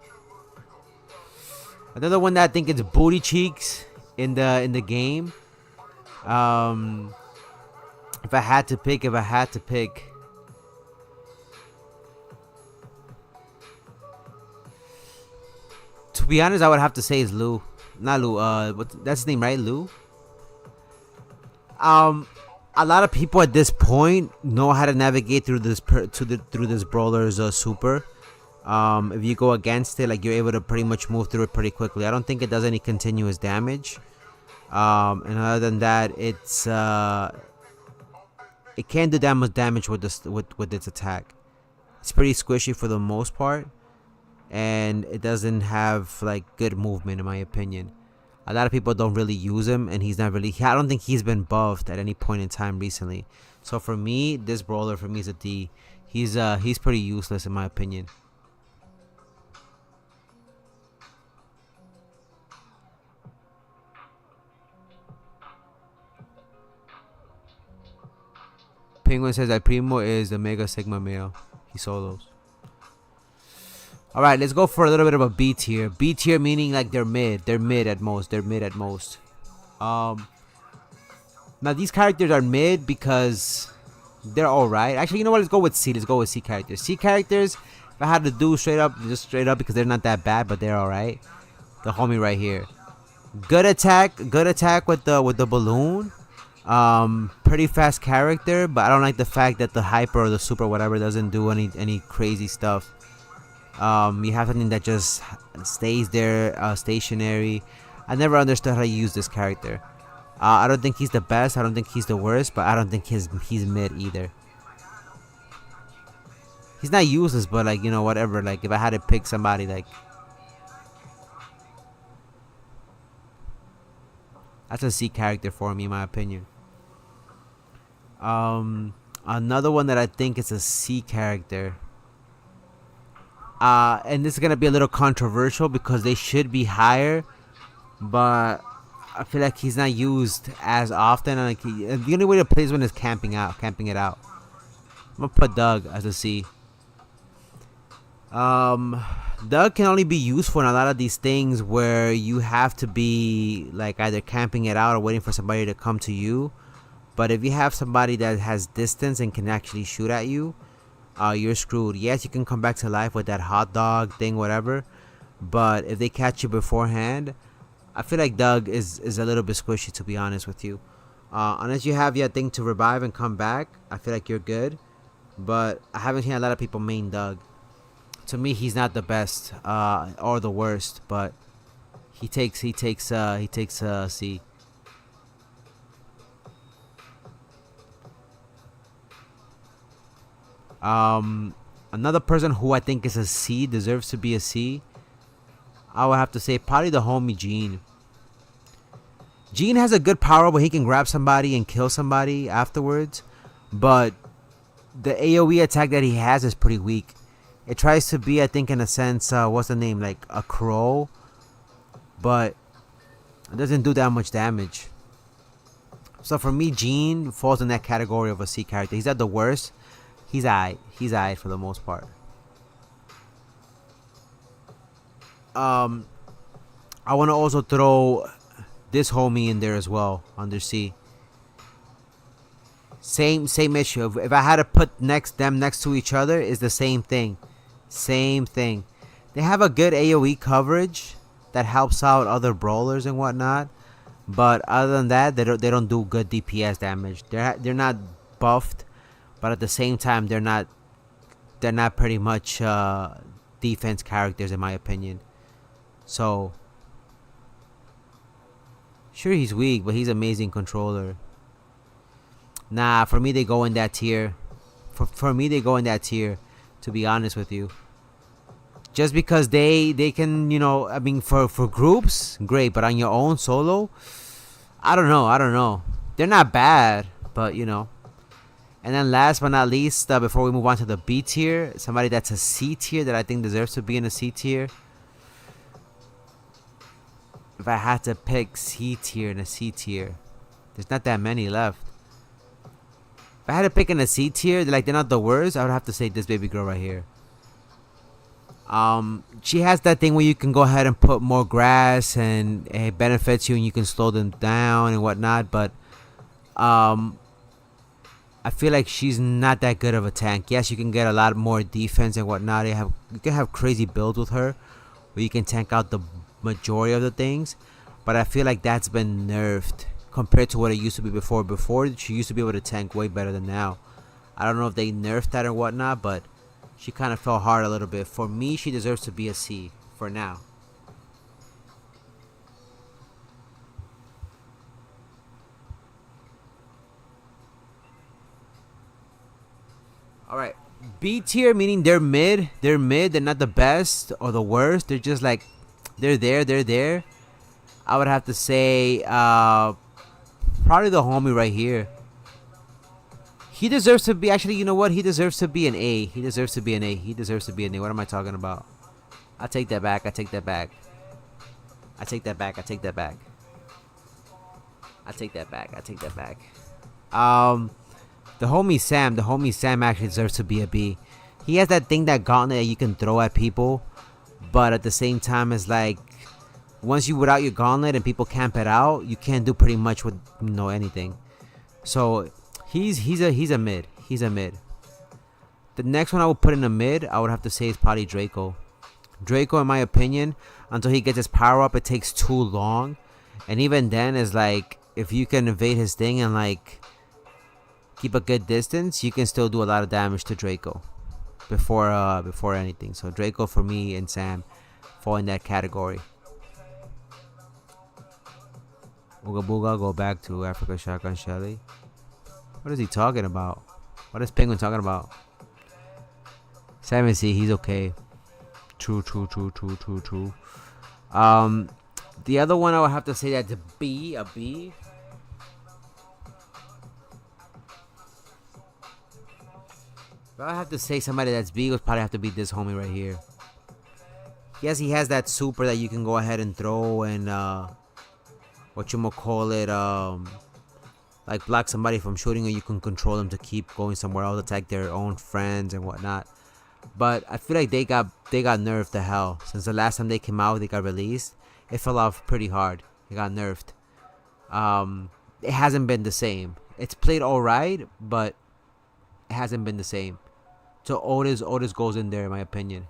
Another one that I think is booty cheeks in the game. If I had to pick. To be honest, I would have to say it's Lou. Not Lou. That's his name, right? Lou. a lot of people at this point know how to navigate through this through this brawler's super. If you go against it, like, you're able to pretty much move through it pretty quickly. I don't think it does any continuous damage. And other than that, it can't do that much damage with this with its attack. It's pretty squishy for the most part, and it doesn't have like good movement in my opinion. A lot of people don't really use him, and he's not really. I don't think he's been buffed at any point in time recently. So for me, this brawler for me is a D. He's pretty useless in my opinion. Penguin says that Primo is the Mega Sigma male. He solos. Alright, let's go for a little bit of a B tier. B tier meaning like they're mid. They're mid at most. They're mid at most. Now these characters are mid because they're alright. Actually, you know what? Let's go with C. Let's go with C characters. C characters, if I had to do straight up, just straight up because they're not that bad, but they're alright. The homie right here. Good attack with the balloon. Pretty fast character, but I don't like the fact that the hyper or the super whatever doesn't do any crazy stuff. You have something that just stays there, stationary. I never understood how to use this character. I don't think he's the best. I don't think he's the worst, but I don't think he's mid either. He's not useless, but like, you know, whatever. Like, if I had to pick somebody, like, that's a C character for me, in my opinion. Another one that I think is a C character. And this is gonna be a little controversial because they should be higher, but I feel like he's not used as often. And like, the only way to play this one is camping it out. I'm gonna put Doug as a C. Doug can only be useful in a lot of these things where you have to be like either camping it out or waiting for somebody to come to you. But if you have somebody that has distance and can actually shoot at you, you're screwed. Yes, you can come back to life with that hot dog thing, whatever. But if they catch you beforehand, I feel like Doug is a little bit squishy, to be honest with you. Unless you have your thing to revive and come back, I feel like you're good. But I haven't seen a lot of people main Doug. To me, he's not the best or the worst, but he takes C. Another person who I think is a C, deserves to be a C, I would have to say probably the homie Gene. Gene has a good power where he can grab somebody and kill somebody afterwards, but the AoE attack that he has is pretty weak. It tries to be, I think, in a sense, what's the name, like a crow, but it doesn't do that much damage. So for me, Gene falls in that category of a C character. He's not the worst. He's alright. He's alright for the most part. I want to also throw this homie in there as well, under C. Same issue. If I had to put them next to each other, is the same thing. Same thing. They have a good AoE coverage that helps out other brawlers and whatnot, but other than that, they don't do good DPS damage. They're not buffed, but at the same time, they're not pretty much defense characters, in my opinion. So sure, he's weak, but he's amazing controller. Nah, for me they go in that tier. For me they go in that tier, to be honest with you. Just because they can, you know, I mean, for groups, great, but on your own solo, I don't know. They're not bad, but you know. And then last but not least, before we move on to the B tier, somebody that's a C tier that I think deserves to be in a C tier. If I had to pick C tier and a C tier, there's not that many left. If I had to pick in a C tier, like they're not the worst, I would have to say this baby girl right here. She has that thing where you can go ahead and put more grass and it benefits you and you can slow them down and whatnot, but I feel like she's not that good of a tank. Yes, you can get a lot more defense and whatnot. You can have crazy builds with her where you can tank out the majority of the things, but I feel like that's been nerfed compared to what it used to be before. Before, she used to be able to tank way better than now. I don't know if they nerfed that or whatnot, but she kind of fell hard a little bit. For me, she deserves to be a C for now. Alright, B tier meaning they're mid. They're mid, they're not the best or the worst. They're just like, they're there. I would have to say, probably the homie right here. He deserves to be, actually, you know what? He deserves to be an A. He deserves to be an A. He deserves to be an A. What am I talking about? I take that back. I take that back. I take that back. I take that back. I take that back. I take that back. The homie Sam actually deserves to be a B. He has that thing, that gauntlet that you can throw at people, but at the same time, it's like once you without your gauntlet and people camp it out, you can't do pretty much with anything. So he's a mid. He's a mid. The next one I would put in a mid, I would have to say, is probably Draco. Draco, in my opinion, until he gets his power up, it takes too long, and even then, is like if you can evade his thing and like keep a good distance, you can still do a lot of damage to Draco before anything. So Draco for me and Sam fall in that category. Ooga Booga, go back to Africa Shotgun Shelly. What is he talking about? What is Penguin talking about? Sam and C, he's okay. True. The other one I would have to say that's a B. If I have to say somebody that's B, would probably have to be this homie right here. Yes, he has that super that you can go ahead and throw and like block somebody from shooting, or you can control them to keep going somewhere else, attack their own friends and whatnot. But I feel like they got nerfed to hell. Since the last time they came out, they got released, it fell off pretty hard. It got nerfed. It hasn't been the same. It's played alright, but it hasn't been the same. So Otis goes in there, in my opinion.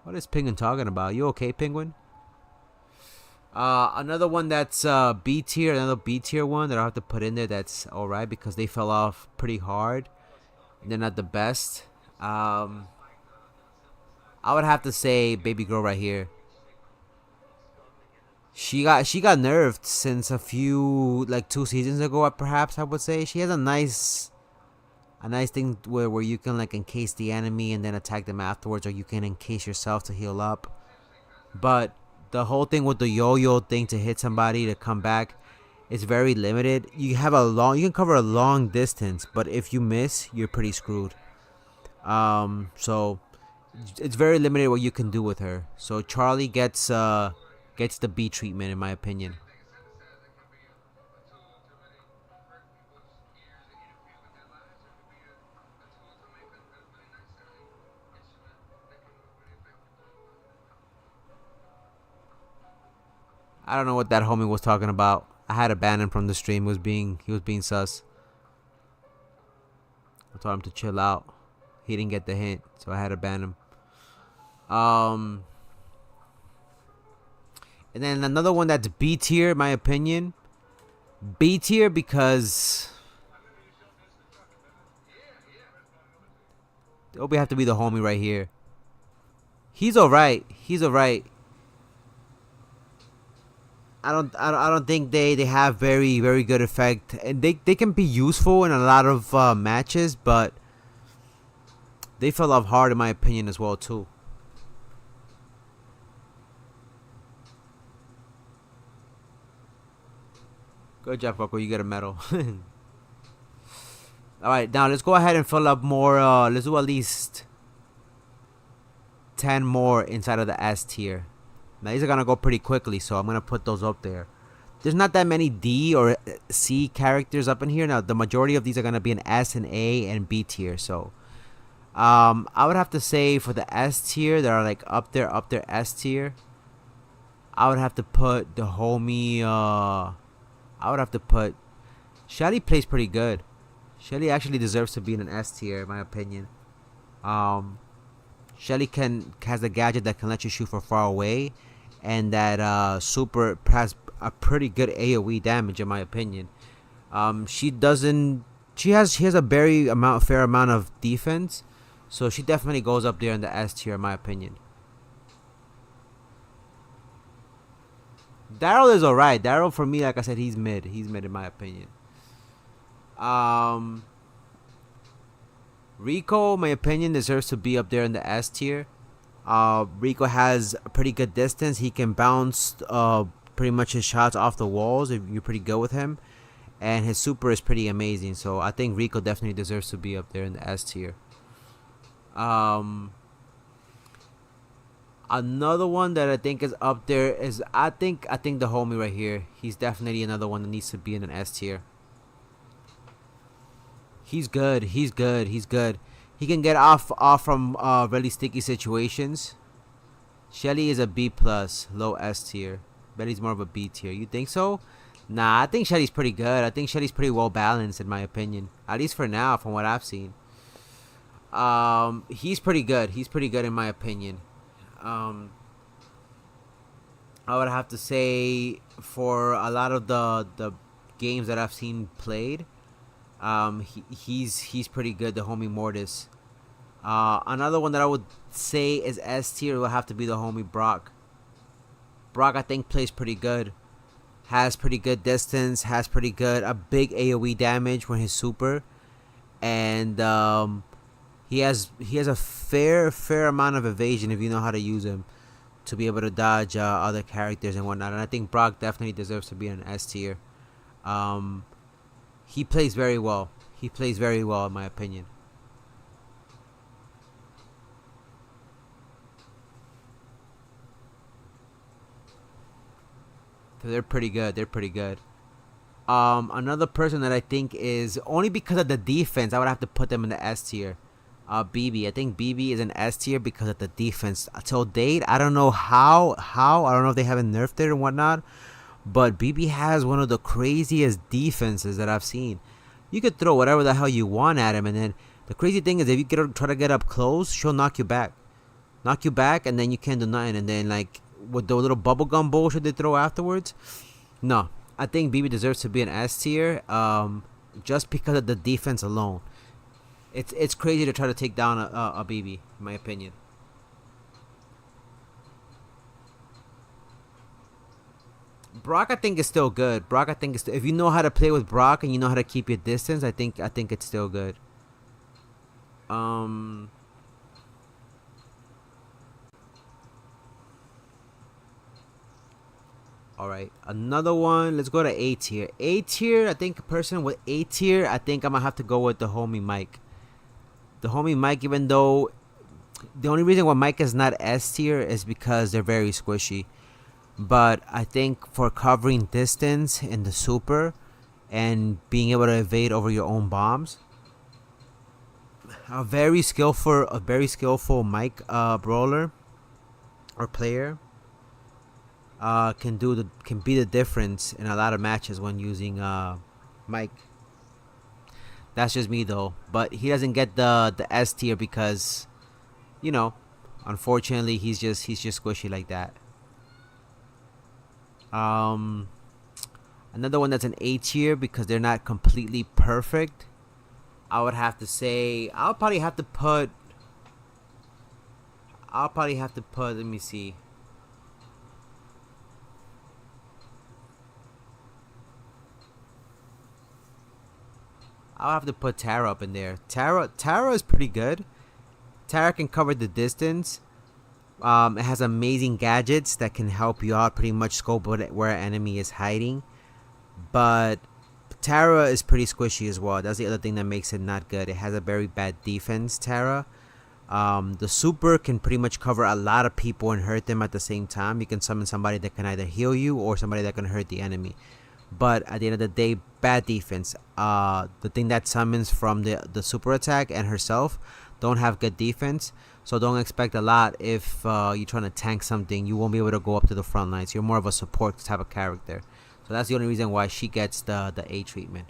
What is Penguin talking about? You okay, Penguin? Another one that's B tier, another B tier one that I have to put in there that's alright because they fell off pretty hard. They're not the best. I would have to say Baby Girl right here. She got nerfed since a few, like 2 seasons ago, perhaps I would say. She has a nice thing where you can like encase the enemy and then attack them afterwards, or you can encase yourself to heal up. But the whole thing with the yo-yo thing to hit somebody to come back is very limited. You can cover a long distance, but if you miss, you're pretty screwed. So it's very limited what you can do with her. So Charlie gets the B treatment, in my opinion. I don't know what that homie was talking about. I had to ban him from the stream. He was being sus. I told him to chill out. He didn't get the hint, so I had to ban him. And then another one that's B tier, in my opinion. B tier because it'll have to be the homie right here. He's alright. I don't think they have very good effect, and they can be useful in a lot of matches, but they fell off hard, in my opinion, as well too. Good job, Coco. You get a medal. Alright, now let's go ahead and fill up more. Let's do at least 10 more inside of the S tier. Now these are gonna go pretty quickly, so I'm gonna put those up there. There's not that many D or C characters up in here. Now the majority of these are gonna be an S and A and B tier. So I would have to say for the S tier, that are like up there S tier, I would have to put the homie. I would have to put Shelly. Plays pretty good. Shelly actually deserves to be in an S tier, in my opinion. Shelly has a gadget that can let you shoot from far away, and that super has a pretty good AOE damage in my opinion. She doesn't. She has a fair amount of defense, so she definitely goes up there in the S tier in my opinion. Daryl is alright. Daryl for me, like I said, he's mid. He's mid in my opinion. Rico, my opinion, deserves to be up there in the S tier. Rico has a pretty good distance. He can bounce pretty much his shots off the walls if you're pretty good with him. And his super is pretty amazing. So I think Rico definitely deserves to be up there in the S tier. Another one that I think is up there is I think the homie right here. He's definitely another one that needs to be in an S tier. He's good. He's good. He's good. He can get off from really sticky situations. Shelly is a B plus, low S tier. Betty's more of a B tier. You think so? Nah, I think Shelly's pretty good. I think Shelly's pretty well balanced in my opinion. At least for now, from what I've seen. He's pretty good. He's pretty good in my opinion. I would have to say for a lot of the games that I've seen played, he's pretty good. The homie Mortis. Another one that I would say is S tier will have to be the homie Brock. Brock I think plays pretty good. Has pretty good distance. Has pretty good a big AOE damage when his super, and he has a fair amount of evasion if you know how to use him to be able to dodge other characters and whatnot. And I think Brock definitely deserves to be in an S tier. He plays very well. He plays very well in my opinion. So they're pretty good. They're pretty good. Another person that I think is only because of the defense, I would have to put them in the S tier. BB. I think BB is an S tier because of the defense. Till date, I don't know how. I don't know if they haven't nerfed it or whatnot. But BB has one of the craziest defenses that I've seen. You could throw whatever the hell you want at him, and then the crazy thing is if you try to get up close, she'll knock you back. And then you can't do nothing. And then like with the little bubblegum bullshit they throw afterwards. No, I think BB deserves to be an S tier. Just because of the defense alone. It's crazy to try to take down a BB, in my opinion. Brock, I think, is still good. Brock, I think, is if you know how to play with Brock and you know how to keep your distance, I think it's still good. All right, another one. Let's go to A tier. A tier, I think a person with A tier, I think I'm gonna have to go with the homie Mike. The homie Mike, even though the only reason why Mike is not S tier is because they're very squishy. But I think for covering distance in the super and being able to evade over your own bombs, a very skillful Mike brawler or player can be the difference in a lot of matches when using Mike. That's just me though, but he doesn't get the S tier because, you know, unfortunately he's just squishy like that. Another one that's an A tier because they're not completely perfect. I would have to say I'll probably have to put. Let me see. I'll have to put Tara up in there. Tara is pretty good. Tara can cover the distance. It has amazing gadgets that can help you out pretty much scope where an enemy is hiding. But Tara is pretty squishy as well. That's the other thing that makes it not good. It has a very bad defense, Tara. The super can pretty much cover a lot of people and hurt them at the same time. You can summon somebody that can either heal you or somebody that can hurt the enemy. But at the end of the day, bad defense. The thing that summons from the super attack and herself don't have good defense. So don't expect a lot if you're trying to tank something. You won't be able to go up to the front lines. You're more of a support type of character. So that's the only reason why she gets the A treatment.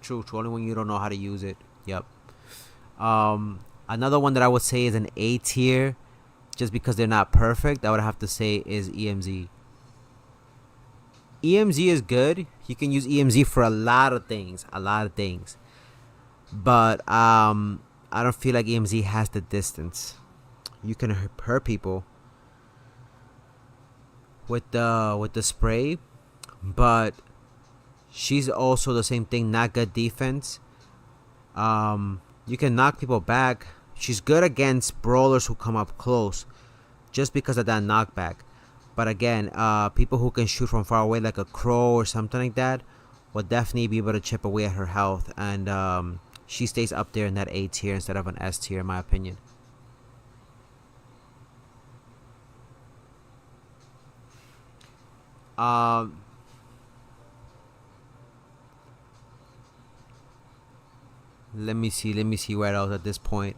True. Only when you don't know how to use it. Yep. Another one that I would say is an A tier, just because they're not perfect. I would have to say is EMZ. EMZ is good. You can use EMZ for a lot of things. But I don't feel like EMZ has the distance. You can hurt people with the spray, but she's also the same thing. Not good defense. You can knock people back. She's good against brawlers who come up close, just because of that knockback. But again, people who can shoot from far away, like a crow or something like that, will definitely be able to chip away at her health. And she stays up there in that A tier instead of an S tier, in my opinion. Let me see where else at this point.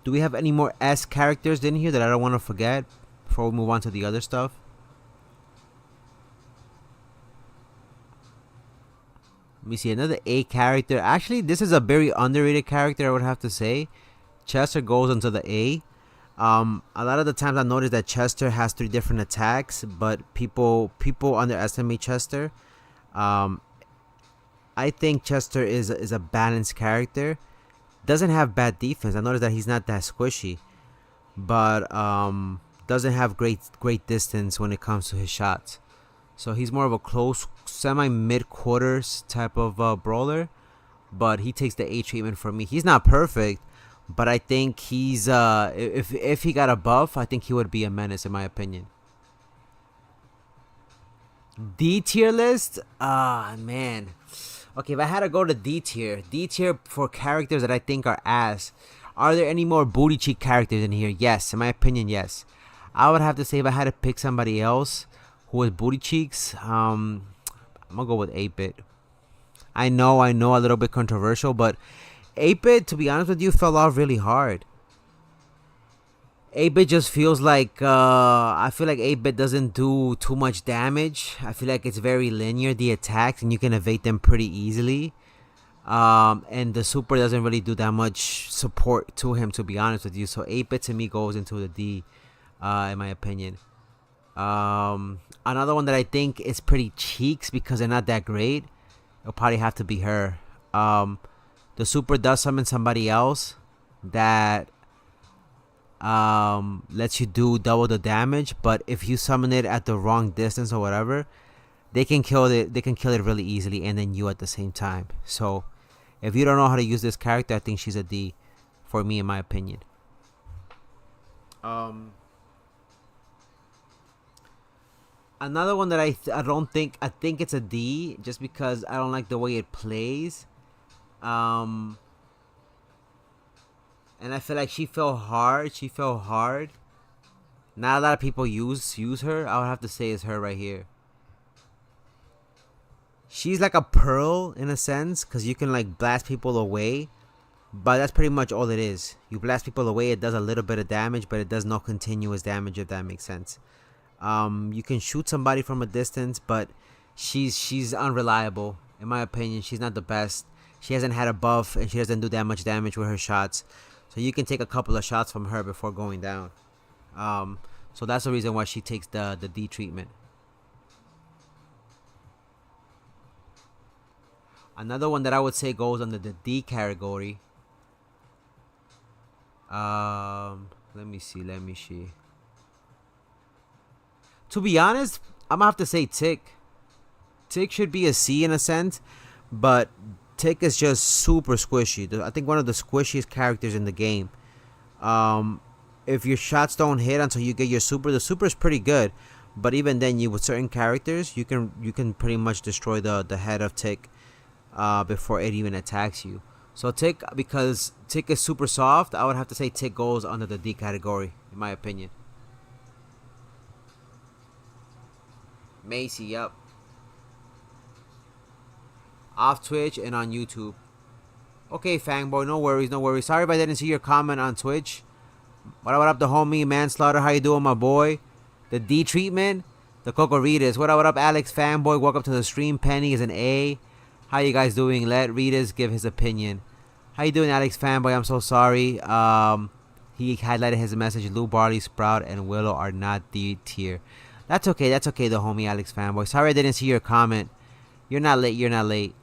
Do we have any more S characters in here that I don't want to forget before we move on to the other stuff? Let me see, another A character. Actually, this is a very underrated character, I would have to say. Chester goes into the A. A lot of the times I noticed that Chester has 3 different attacks, but people underestimate Chester. I think Chester is a balanced character. Doesn't have bad defense. I noticed that he's not that squishy, but doesn't have great distance when it comes to his shots. So he's more of a close, semi-mid quarters type of brawler, but he takes the A treatment for me. He's not perfect, but I think he's if he got a buff, I think he would be a menace, in my opinion. D tier list? Man. Okay, if I had to go to D tier for characters that I think are ass. Are there any more booty cheek characters in here? Yes, in my opinion, yes. I would have to say if I had to pick somebody else who was booty cheeks, I'm gonna go with 8-Bit. I know, a little bit controversial, but 8-Bit, to be honest with you, fell off really hard. 8-Bit just feels like, I feel like 8-Bit doesn't do too much damage. I feel like it's very linear, the attacks, and you can evade them pretty easily. And the super doesn't really do that much support to him, to be honest with you. So 8-Bit to me goes into the D, in my opinion. Another one that I think is pretty cheeks because they're not that great, it'll probably have to be her. The super does summon somebody else that lets you do double the damage, but if you summon it at the wrong distance or whatever, they can kill it really easily, and then you at the same time. So if you don't know how to use this character, I think she's a D for me, in my opinion. Another one that I think it's a D, just because I don't like the way it plays. And I feel like she fell hard. Not a lot of people use her. I would have to say is her right here. She's like a pearl in a sense, because you can like blast people away, but that's pretty much all it is. You blast people away, it does a little bit of damage, but it does no continuous damage, if that makes sense. You can shoot somebody from a distance, but she's unreliable, in my opinion. She's not the best. She hasn't had a buff, and she doesn't do that much damage with her shots. So you can take a couple of shots from her before going down. So that's the reason why she takes the D treatment. Another one that I would say goes under the D category. Let me see. To be honest, I'm gonna have to say Tick. Tick should be a C in a sense, but Tick is just super squishy. I think one of the squishiest characters in the game. If your shots don't hit until you get your super, the super is pretty good. But even then, with certain characters, you can pretty much destroy the head of Tick before it even attacks you. So Tick, because Tick is super soft, I would have to say Tick goes under the D category, in my opinion. Macy, yep. Off Twitch and on YouTube. Okay, Fangboy, no worries. Sorry if I didn't see your comment on Twitch. What up, the homie Manslaughter? How you doing, my boy? The D treatment, the Kokoritos. What up, Alex Fanboy? Welcome to the stream. Penny is an A. How you guys doing? Let Ritas give his opinion. How you doing, Alex fanboy? I'm so sorry. He highlighted his message. Lou, Barley, Sprout, and Willow are not D tier. That's okay. That's okay, the homie Alex fanboy. Sorry I didn't see your comment. You're not late. You're not late.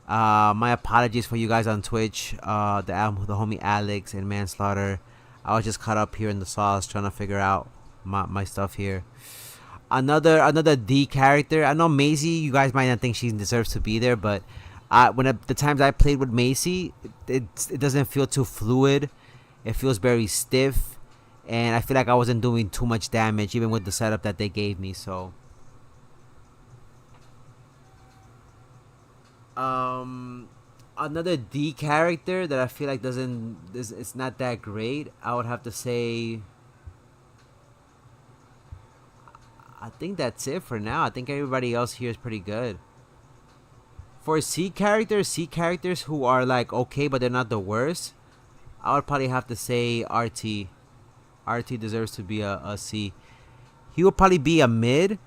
My apologies for you guys on Twitch. The homie Alex and Manslaughter. I was just caught up here in the sauce trying to figure out my stuff here. Another D character. I know Maisie. You guys might not think she deserves to be there, but the times I played with Macy, it doesn't feel too fluid. It feels very stiff, and I feel like I wasn't doing too much damage even with the setup that they gave me. So, another D character that I feel like it's not that great. I would have to say, I think that's it for now. I think everybody else here is pretty good. For C characters who are like okay, but they're not the worst, I would probably have to say RT. RT deserves to be a C. He would probably be a mid,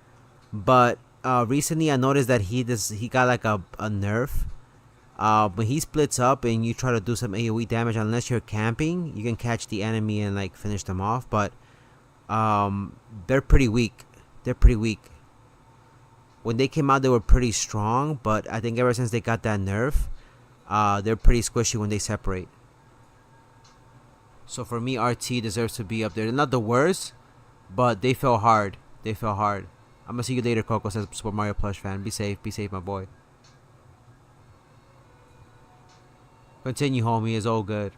but recently I noticed that he got like a nerf. When he splits up and you try to do some AoE damage, unless you're camping, you can catch the enemy and like finish them off. But they're pretty weak. They're pretty weak. When they came out, they were pretty strong, but I think ever since they got that nerf, they're pretty squishy when they separate. So for me, RT deserves to be up there. They're not the worst, but they fell hard. They fell hard. I'm gonna see you later, Kokos, as a Super Mario Plush fan. Be safe, my boy. Continue, homie. It's all good.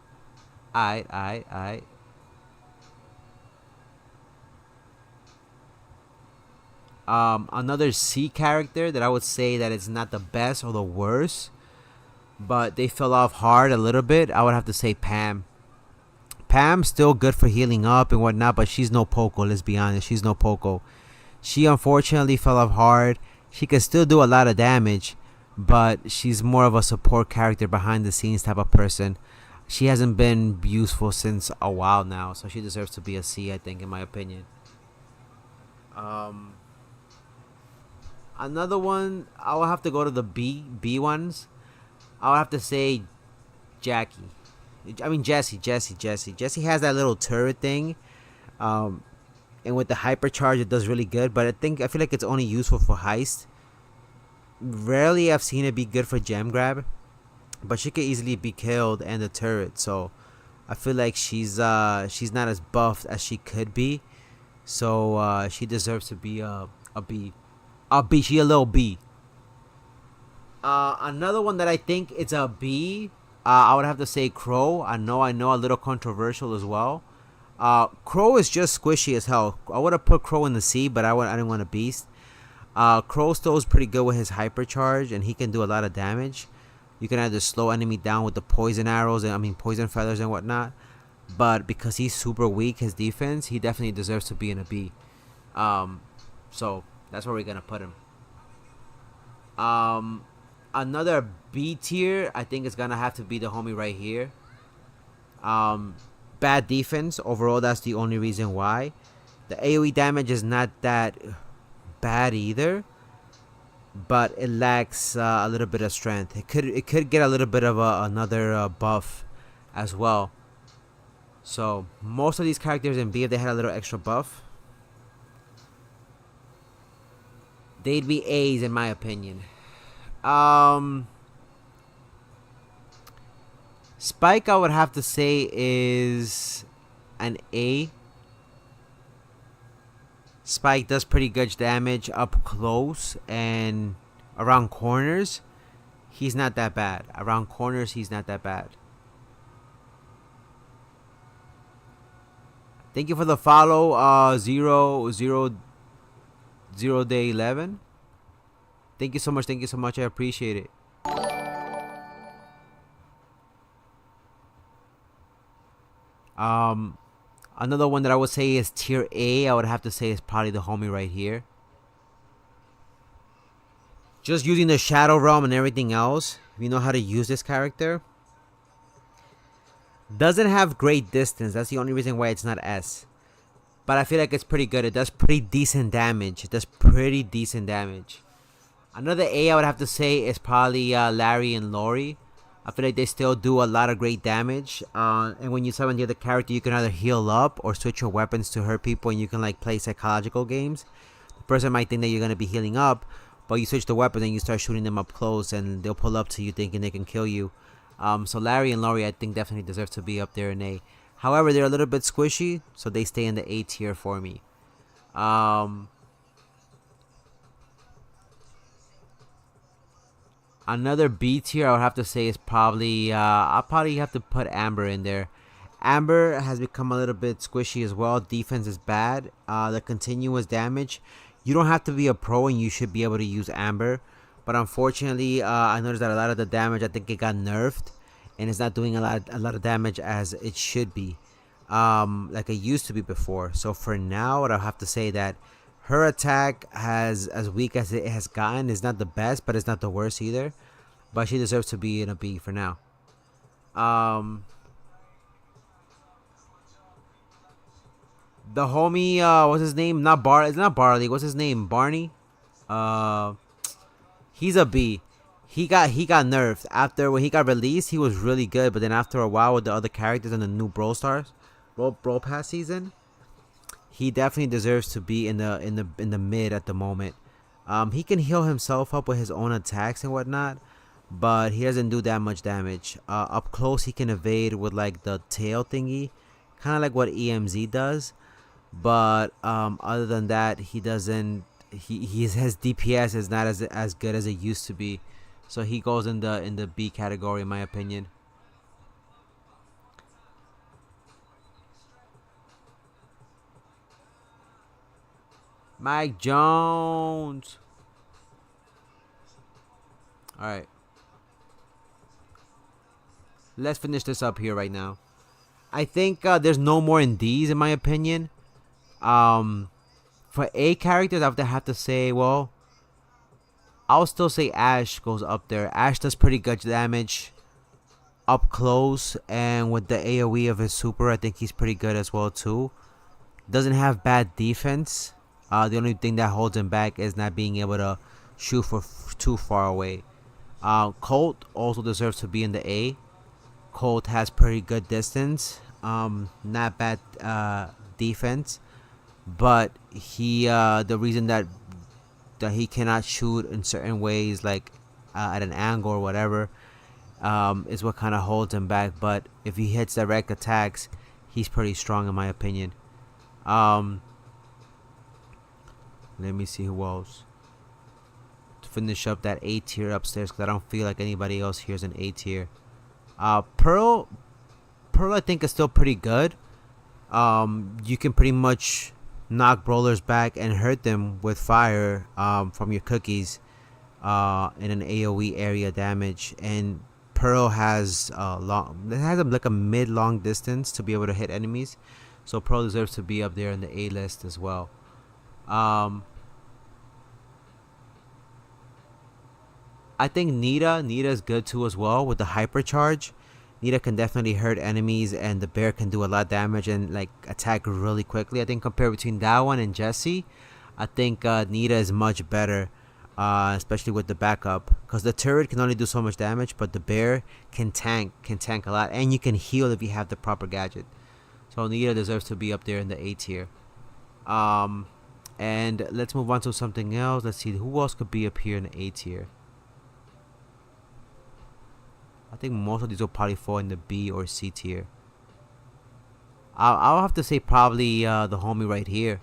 Aight. Another C character that I would say that it's not the best or the worst, but they fell off hard a little bit. I would have to say Pam. Pam's still good for healing up and whatnot, but she's no Poco. Let's be honest, she's no Poco. She unfortunately fell off hard. She can still do a lot of damage, but she's more of a support character, behind the scenes type of person. She hasn't been useful since a while now, so she deserves to be a C, I think, in my opinion. Another one, I will have to go to the B ones. I would have to say Jesse. Jesse has that little turret thing, and with the hypercharge, it does really good. But I feel like it's only useful for heist. Rarely I've seen it be good for gem grab, but she could easily be killed and the turret. So I feel like she's not as buffed as she could be. So she deserves to be a B. She a little B. Another one that I think it's a B. I would have to say Crow. I know, a little controversial as well. Crow is just squishy as hell. I would have put Crow in the C, but I didn't want a beast. Crow still is pretty good with his hypercharge, and he can do a lot of damage. You can either slow enemy down with the poison arrows, poison feathers and whatnot. But because he's super weak, his defense, he definitely deserves to be in a B. So that's where we're gonna put him. Another B tier, I think it's gonna have to be the homie right here. Bad defense overall. That's the only reason why. The AoE damage is not that bad either, but it lacks a little bit of strength. It could get a little bit of another buff as well. So most of these characters in B, if they had a little extra buff, they'd be A's in my opinion. Spike, I would have to say, is an A. Spike does pretty good damage up close and around corners. He's not that bad. Around corners, he's not that bad. Thank you for the follow, 0 day 11. Thank you so much. I appreciate it. Another one that I would say is tier A. I would have to say is probably the homie right here. Just using the Shadow Realm and everything else, if you know how to use this character. Doesn't have great distance. That's the only reason why it's not S. But I feel like it's pretty good. It does pretty decent damage. Another A I would have to say is probably Larry and Lori. I feel like they still do a lot of great damage. And when you summon the other character, you can either heal up or switch your weapons to hurt people, and you can like play psychological games. The person might think that you're gonna be healing up, but you switch the weapon and you start shooting them up close, and they'll pull up to you thinking they can kill you. So Larry and Lori, I think, definitely deserve to be up there in A. However, they're a little bit squishy, so they stay in the A tier for me. Another B tier I would have to say is probably I'll probably have to put Amber in there. Amber has become a little bit squishy as well. Defense is bad. The continuous damage. You don't have to be a pro and you should be able to use Amber. But unfortunately, I noticed that a lot of the damage, I think it got nerfed, and it's not doing a lot of damage as it should be, like it used to be before. So for now, I'll have to say that her attack, has as weak as it has gotten, is not the best, but it's not the worst either. But she deserves to be in a B for now. The homie, what's his name? It's not Barley. What's his name? Barney. He's a B. He got nerfed after when he got released. He was really good, but then after a while with the other characters in the new Brawl Pass season, he definitely deserves to be in the mid at the moment. He can heal himself up with his own attacks and whatnot, but he doesn't do that much damage. Up close, he can evade with like the tail thingy, kind of like what EMZ does. But other than that, he doesn't. His DPS is not as good as it used to be, so he goes in the B category in my opinion. Mike Jones. Alright. Let's finish this up here right now. I think there's no more in D's in my opinion. For A characters, I would have to say, well, I'll still say Ash goes up there. Ash does pretty good damage up close, and with the AoE of his super, I think he's pretty good as well too. Doesn't have bad defense. The only thing that holds him back is not being able to shoot for too far away. Colt also deserves to be in the A. Colt has pretty good distance. Not bad defense, but he the reason that he cannot shoot in certain ways, like at an angle or whatever, is what kind of holds him back. But if he hits direct attacks, he's pretty strong in my opinion. Let me see who else to finish up that A tier upstairs, because I don't feel like anybody else here is an A tier. Pearl I think is still pretty good. You can pretty much knock brawlers back and hurt them with fire from your cookies in an AoE area damage. And Pearl has like a mid-long distance to be able to hit enemies, so Pearl deserves to be up there in the A list as well. I think Nita is good too as well with the hypercharge. Nita can definitely hurt enemies, and the bear can do a lot of damage and like attack really quickly. I think compared between that one and Jessie, I think Nita is much better, especially with the backup, because the turret can only do so much damage, but the bear can tank a lot, and you can heal if you have the proper gadget. So Nita deserves to be up there in the A tier. And let's move on to something else. Let's see who else could be up here in the A tier. I think most of these will probably fall in the B or C tier. I'll have to say probably the homie right here.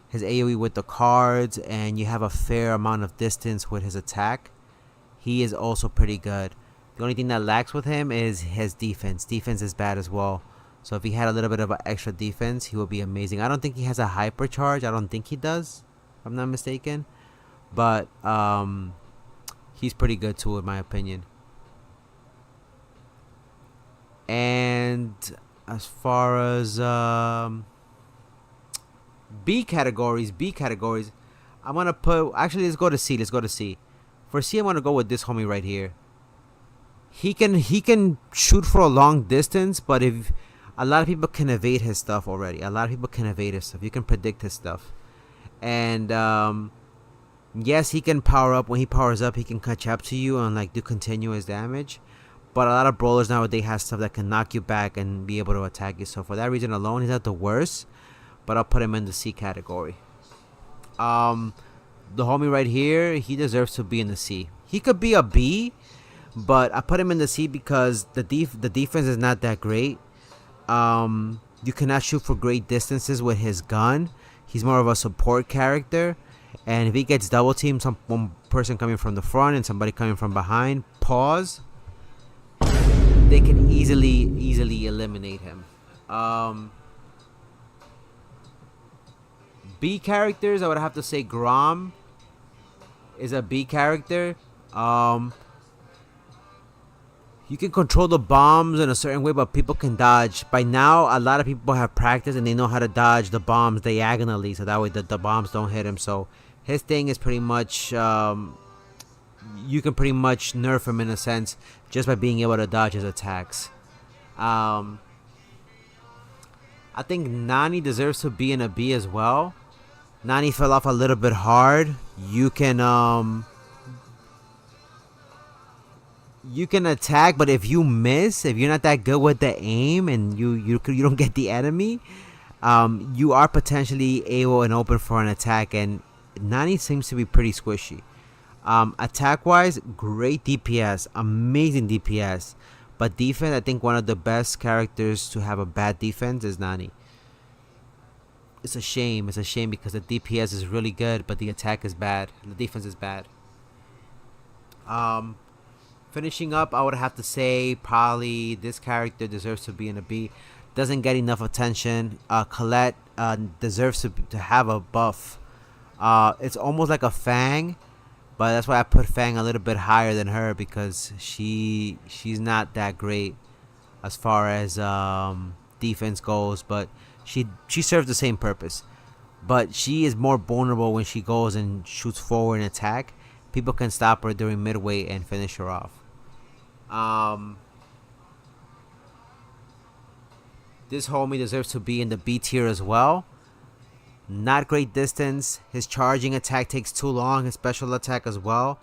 His AoE with the cards, and you have a fair amount of distance with his attack. He is also pretty good. The only thing that lacks with him is his defense. Defense is bad as well. So if he had a little bit of an extra defense, he would be amazing. I don't think he has a hypercharge. I don't think he does, if I'm not mistaken. But he's pretty good too, in my opinion. And as far as B categories, I'm gonna put. Actually, let's go to C. For C, I'm gonna go with this homie right here. He can shoot for a long distance, but if a lot of people can evade his stuff already. You can predict his stuff, and yes, he can power up. When he powers up, he can catch up to you and like do continuous damage. But a lot of brawlers nowadays have stuff that can knock you back and be able to attack you. So for that reason alone, he's not the worst. But I'll put him in the C category. The homie right here, he deserves to be in the C. He could be a B, but I put him in the C because the defense is not that great. You cannot shoot for great distances with his gun. He's more of a support character. And if he gets double teamed, one person coming from the front and somebody coming from behind, pause, they can easily eliminate him. B characters, I would have to say Grom is a B character. You can control the bombs in a certain way, but people can dodge. By now, a lot of people have practiced and they know how to dodge the bombs diagonally, so that way the bombs don't hit him. So his thing is pretty much, you can pretty much nerf him in a sense just by being able to dodge his attacks. I think Nani deserves to be in a B as well. Nani fell off a little bit hard. You can attack, but if you miss, if you're not that good with the aim and you don't get the enemy, you are potentially able and open for an attack. And Nani seems to be pretty squishy. Attack wise, great DPS, amazing DPS, but defense, I think one of the best characters to have a bad defense is Nani. It's a shame because the DPS is really good, but the attack is bad, the defense is bad. Finishing up, I would have to say probably this character deserves to be in a B. Doesn't get enough attention. Colette deserves to have a buff. It's almost like a Fang, but that's why I put Fang a little bit higher than her, because she's not that great as far as defense goes, but she serves the same purpose. But she is more vulnerable when she goes and shoots forward and attack. People can stop her during midway and finish her off. This homie deserves to be in the B tier as well. Not great distance. His charging attack takes too long. His special attack as well.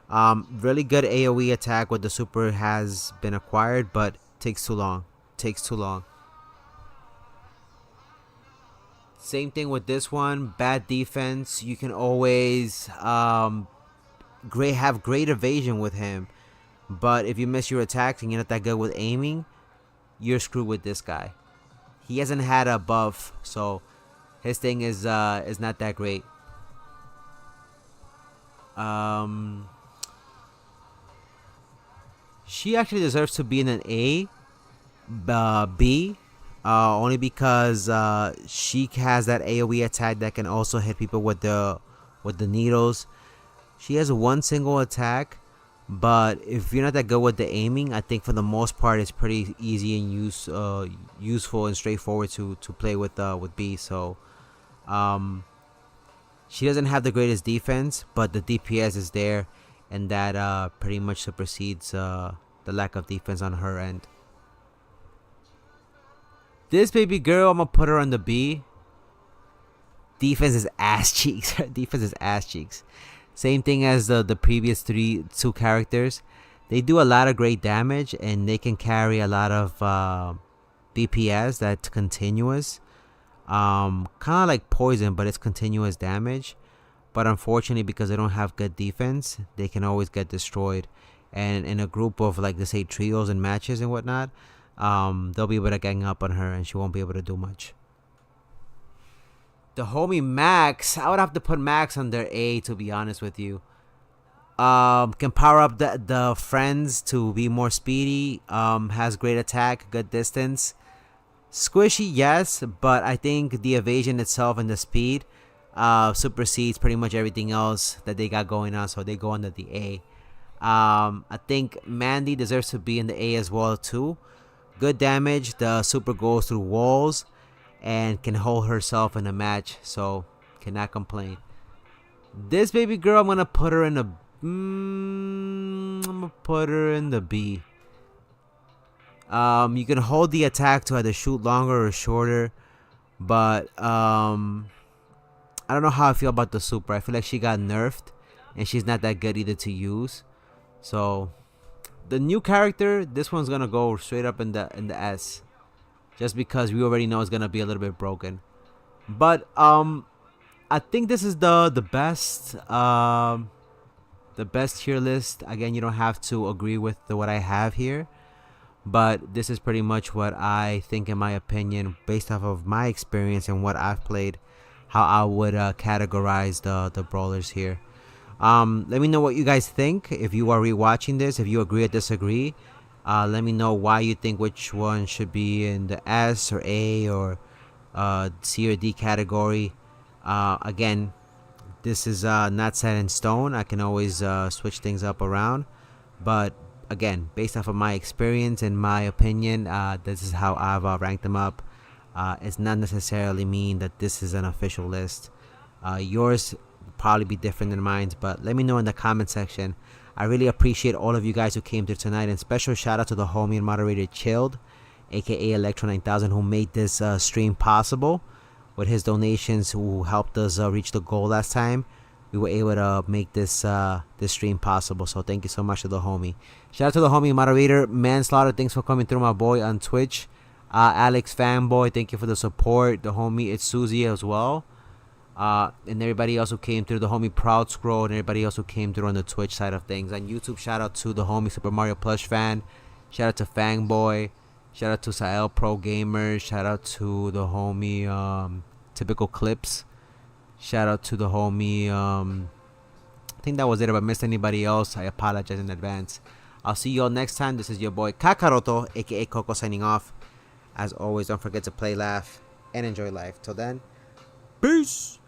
Really good AoE attack with the super has been acquired, but takes too long. Same thing with this one. Bad defense. You can always have great evasion with him, but if you miss your attacks and you're not that good with aiming, you're screwed with this guy. He hasn't had a buff, so his thing is not that great. She actually deserves to be in an A, B, only because she has that AoE attack that can also hit people with the needles. She has one single attack, but if you're not that good with the aiming, I think for the most part it's pretty easy and useful and straightforward to play with B. So she doesn't have the greatest defense, but the DPS is there, and that pretty much supersedes the lack of defense on her end. This baby girl, I'm gonna put her on the B. Defense is ass cheeks. Defense is ass cheeks. Same thing as the previous two characters. They do a lot of great damage, and they can carry a lot of BPS that's continuous. Kind of like poison, but it's continuous damage. But unfortunately, because they don't have good defense, they can always get destroyed. And in a group of, like, let's say, trios and matches and whatnot, they'll be able to gang up on her and she won't be able to do much. The homie Max, I would have to put Max under A, to be honest with you. Can power up the friends to be more speedy. Has great attack, good distance. Squishy, yes, but I think the evasion itself and the speed supersedes pretty much everything else that they got going on, so they go under the A. I think Mandy deserves to be in the A as well too. Good damage, the super goes through walls and can hold herself in a match, so cannot complain. This baby girl, I'm gonna put her in the B. You can hold the attack to either shoot longer or shorter, but I don't know how I feel about the super. I feel like she got nerfed and she's not that good either to use, so the new character, this one's gonna go straight up in the S, just because we already know it's gonna be a little bit broken. But I think this is the best tier list. Again, you don't have to agree with what I have here, but this is pretty much what I think, in my opinion, based off of my experience and what I've played, how I would categorize the brawlers here. Let me know what you guys think. If you are rewatching this, if you agree or disagree, let me know why you think which one should be in the S or A or C or D category. Again, this is not set in stone. I can always switch things up around, but again, based off of my experience and my opinion, this is how I've ranked them up. It's not necessarily mean that this is an official list. Yours probably be different than mine, but let me know in the comment section. I really appreciate all of you guys who came through tonight, and special shout out to the homie and moderator Chilled, aka Electro 9000, who made this stream possible. With his donations, who helped us reach the goal last time, we were able to make this this stream possible. So thank you so much to the homie. Shout out to the homie moderator Manslaughter. Thanks for coming through, my boy, on Twitch. Alex Fanboy, thank you for the support. The homie It's Susie as well. And everybody else who came through, the homie Proud Scroll, and everybody else who came through on the Twitch side of things. On YouTube, shout out to the homie Super Mario Plush Fan. Shout out to Fangboy. Shout out to Sael Pro Gamers. Shout out to the homie Typical Clips. Shout out to the homie I think that was it. If I missed anybody else, I apologize in advance. I'll see you all next time. This is your boy Kokorito, aka Kokos, signing off. As always, don't forget to play, laugh, and enjoy life. Till then, peace.